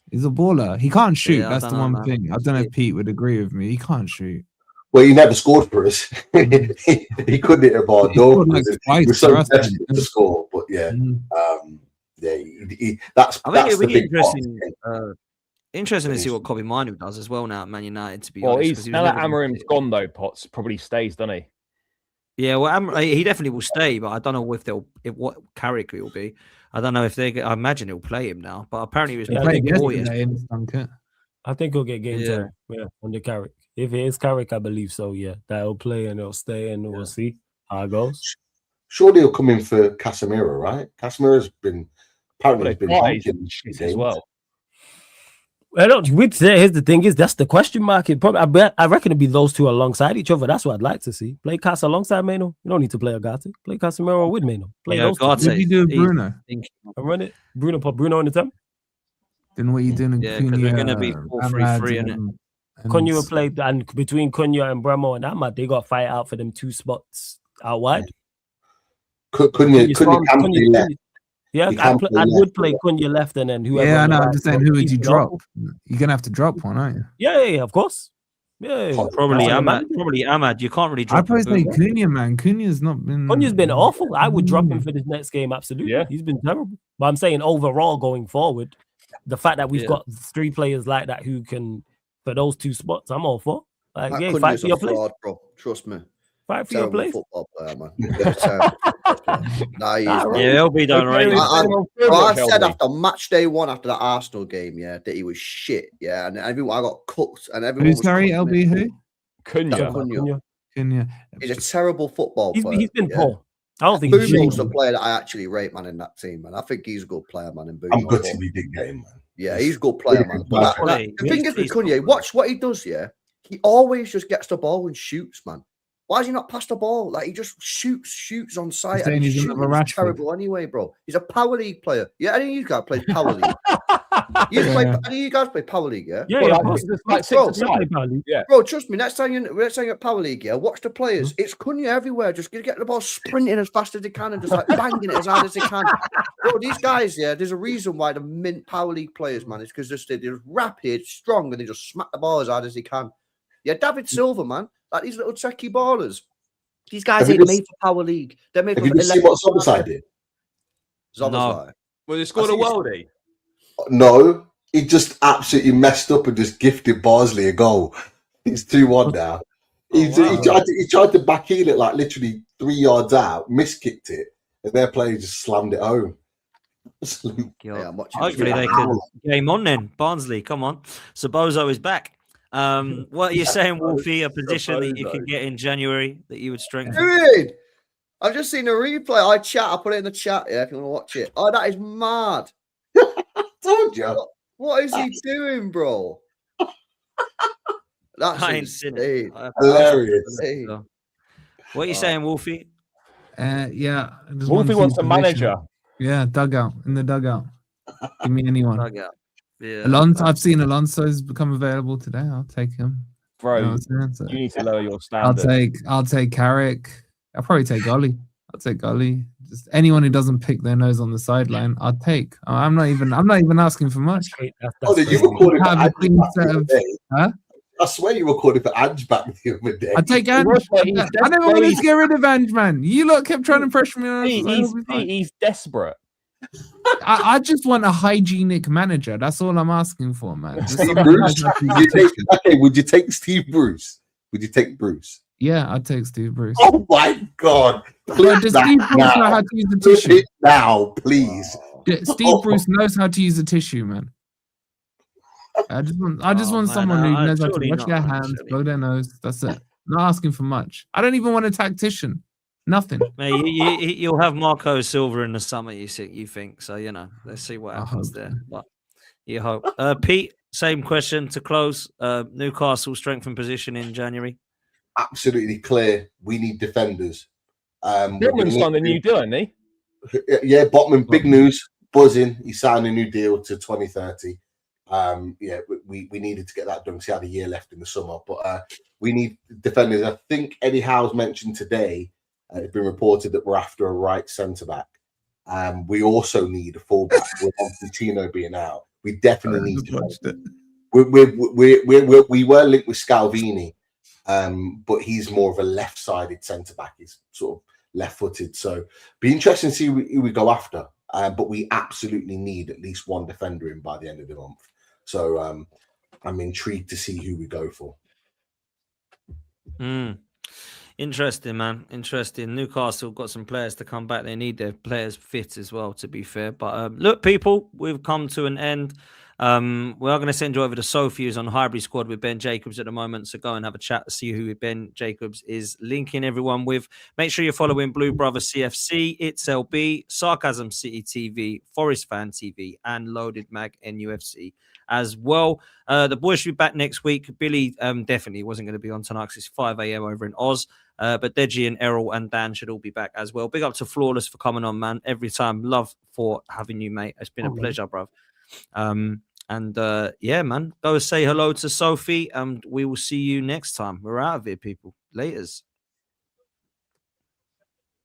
He's a baller. He can't shoot. That's the one thing. I don't know if Pete would agree with me. He can't shoot. Well, he never scored for us. he couldn't hit a ball. He was so desperate to score, but yeah, that's the big part. Interesting to see what Kobe Manu does as well now at Man United. To be honest, now that Amarim's gone though, Potts probably stays, doesn't he? Yeah, well, he definitely will stay, but I don't know what Carrick will be. I don't know if they. I imagine he'll play him now, but apparently he was playing yesterday. I think he'll get game time. Yeah, under Carrick. If it is Carrick, I believe so. Yeah, that'll play and he'll stay, and we'll see how it goes. Surely he'll come in for Casemiro, right? Casemiro's been apparently been as well. Here's the thing: that's the question mark. I reckon it'd be those two alongside each other. That's what I'd like to see. Play Casa alongside Meno. You don't need to play Agate. Play Casemiro with Meno. Play those two. What do you do with Bruno? I run it. Bruno in the time. Then what are you doing? Yeah, because we're gonna be 4-3-3, innit? Cunha will play, and between Cunha and Bremo and Ahmad, they got to fight out for them 2 spots out wide. Cunha can play left. Yeah, I would play Cunha left, and then whoever. Yeah, I know. I'm just saying, who would you drop? You're gonna have to drop one, aren't you? Yeah, of course. Yeah, probably Ahmad. Probably Ahmad. You can't really drop. I'd probably say Cunha, man. Cunha's been awful. I would drop him for this next game. Absolutely. Yeah, he's been terrible. But I'm saying overall, going forward, the fact that we've got 3 players like that who can. For those 2 spots, I'm all for. Like, fight for your place, bro. Trust me. Fight for your place. Football player, man. He'll be done right. I said after match day 1 after that Arsenal game, that he was shit. Yeah, and everyone I got cooked, and everyone. Who's sorry, LB? Who? Cunha. He's a terrible football player. He's been poor. I don't think Bumo's the player that I actually rate, man, in that team, man. I think he's a good player, man. In I'm good to be big game, man. Yeah, he's a good player, man. The thing is with Cunha, watch what he does, he always just gets the ball and shoots, man. Why does he not pass the ball? Like, he just shoots on sight. And he's terrible anyway, bro. He's a power league player. Yeah, any of you guys play power league. You guys play Power League, yeah? Yeah, Well, yeah, I of course. think there's like 6 aside. Yeah. Bro, trust me, next time you're at Power League, yeah, watch the players. It's Cunha everywhere. Just get the ball sprinting as fast as they can and just like banging it as hard as they can. Bro, these guys, yeah, there's a reason why the mint Power League players, man, it's because they're rapid, strong, and they just smack the ball as hard as they can. Yeah, David Silva, man, like these little techie ballers. These guys ain't made for Power League. They're made for. Have you seen what Zombicide did? Zombicide. Well, they scored a worldie. No, he just absolutely messed up and just gifted Barnsley a goal. It's 2-1 now. He tried to backheel it like literally 3 yards out, miskicked it, and their player just slammed it home. Yeah, hopefully they can game on then. Barnsley, come on. Sabozo is back. What are you saying, Wolfie? A position that you can get in January that you would strengthen? Dude, I've just seen a replay. I put it in the chat. Yeah, if you want to watch it. Oh, that is mad. Told you. What is he doing, bro? That's insane. Hilarious. What are you saying, Wolfie? Yeah. Wolfie wants a manager. Yeah, dugout, in the dugout. Give me anyone. Dugout. Yeah. Alonso, I've seen Alonso's become available today. I'll take him. Bro, you need to lower your standard. I'll take Carrick. I'll probably take Golly. I'll take Golly. Just anyone who doesn't pick their nose on the sideline, I'll take. I'm not even asking for much. You were calling for Ange back the other day. Huh? I swear you were calling for Ange back the other day. I take Ange. I never wanted to get rid of Ange, man. You lot kept trying to pressure me. He's desperate. I just want a hygienic manager. That's all I'm asking for, man. Steve Bruce? Would you take Steve Bruce? Would you take Bruce? Yeah, I'd take Steve Bruce. Oh my God! Does Steve Bruce know how to use the tissue? Now, please. Steve Bruce knows how to use a tissue, man. I just want someone who knows how to wash their hands, blow their nose. That's it. Not asking for much. I don't even want a tactician. Nothing. Mate, you'll have Marco Silva in the summer. You think so? Let's see what happens there. But you hope. Pete, same question to close. Newcastle strength and position in January. Absolutely clear. We need defenders. Botman's signed a new deal, isn't he? Yeah, Botman, big news, buzzing. He signed a new deal to 2030. We needed to get that done because he had a year left in the summer. But we need defenders. I think Eddie Howe's mentioned today. It's been reported that we're after a right centre back. We also need a fullback with Pochettino being out. We definitely need to. We were linked with Scalvini, but he's more of a left-sided centre back. He's sort of left-footed, so be interesting to see who we go after. But we absolutely need at least one defender in by the end of the month. So I'm intrigued to see who we go for. Interesting, man. Interesting. Newcastle got some players to come back. They need their players fit as well, to be fair. But look, people, we've come to an end. We are going to send you over to Sophie, who's on Highbury squad with Ben Jacobs at the moment. So go and have a chat to see who Ben Jacobs is linking everyone with. Make sure you're following Blue Brother CFC, It's LB, Sarcasm City TV, Forest Fan TV, and Loaded Mag NUFC as well. The boys should be back next week. Billy definitely wasn't going to be on tonight because it's 5 a.m. over in Oz. But Deji and Errol and Dan should all be back as well. Big up to Flawless for coming on, man. Every time. Love for having you, mate. It's been a pleasure, bro. Yeah, man. Go say hello to Sophie, and we will see you next time. We're out of here, people. Laters.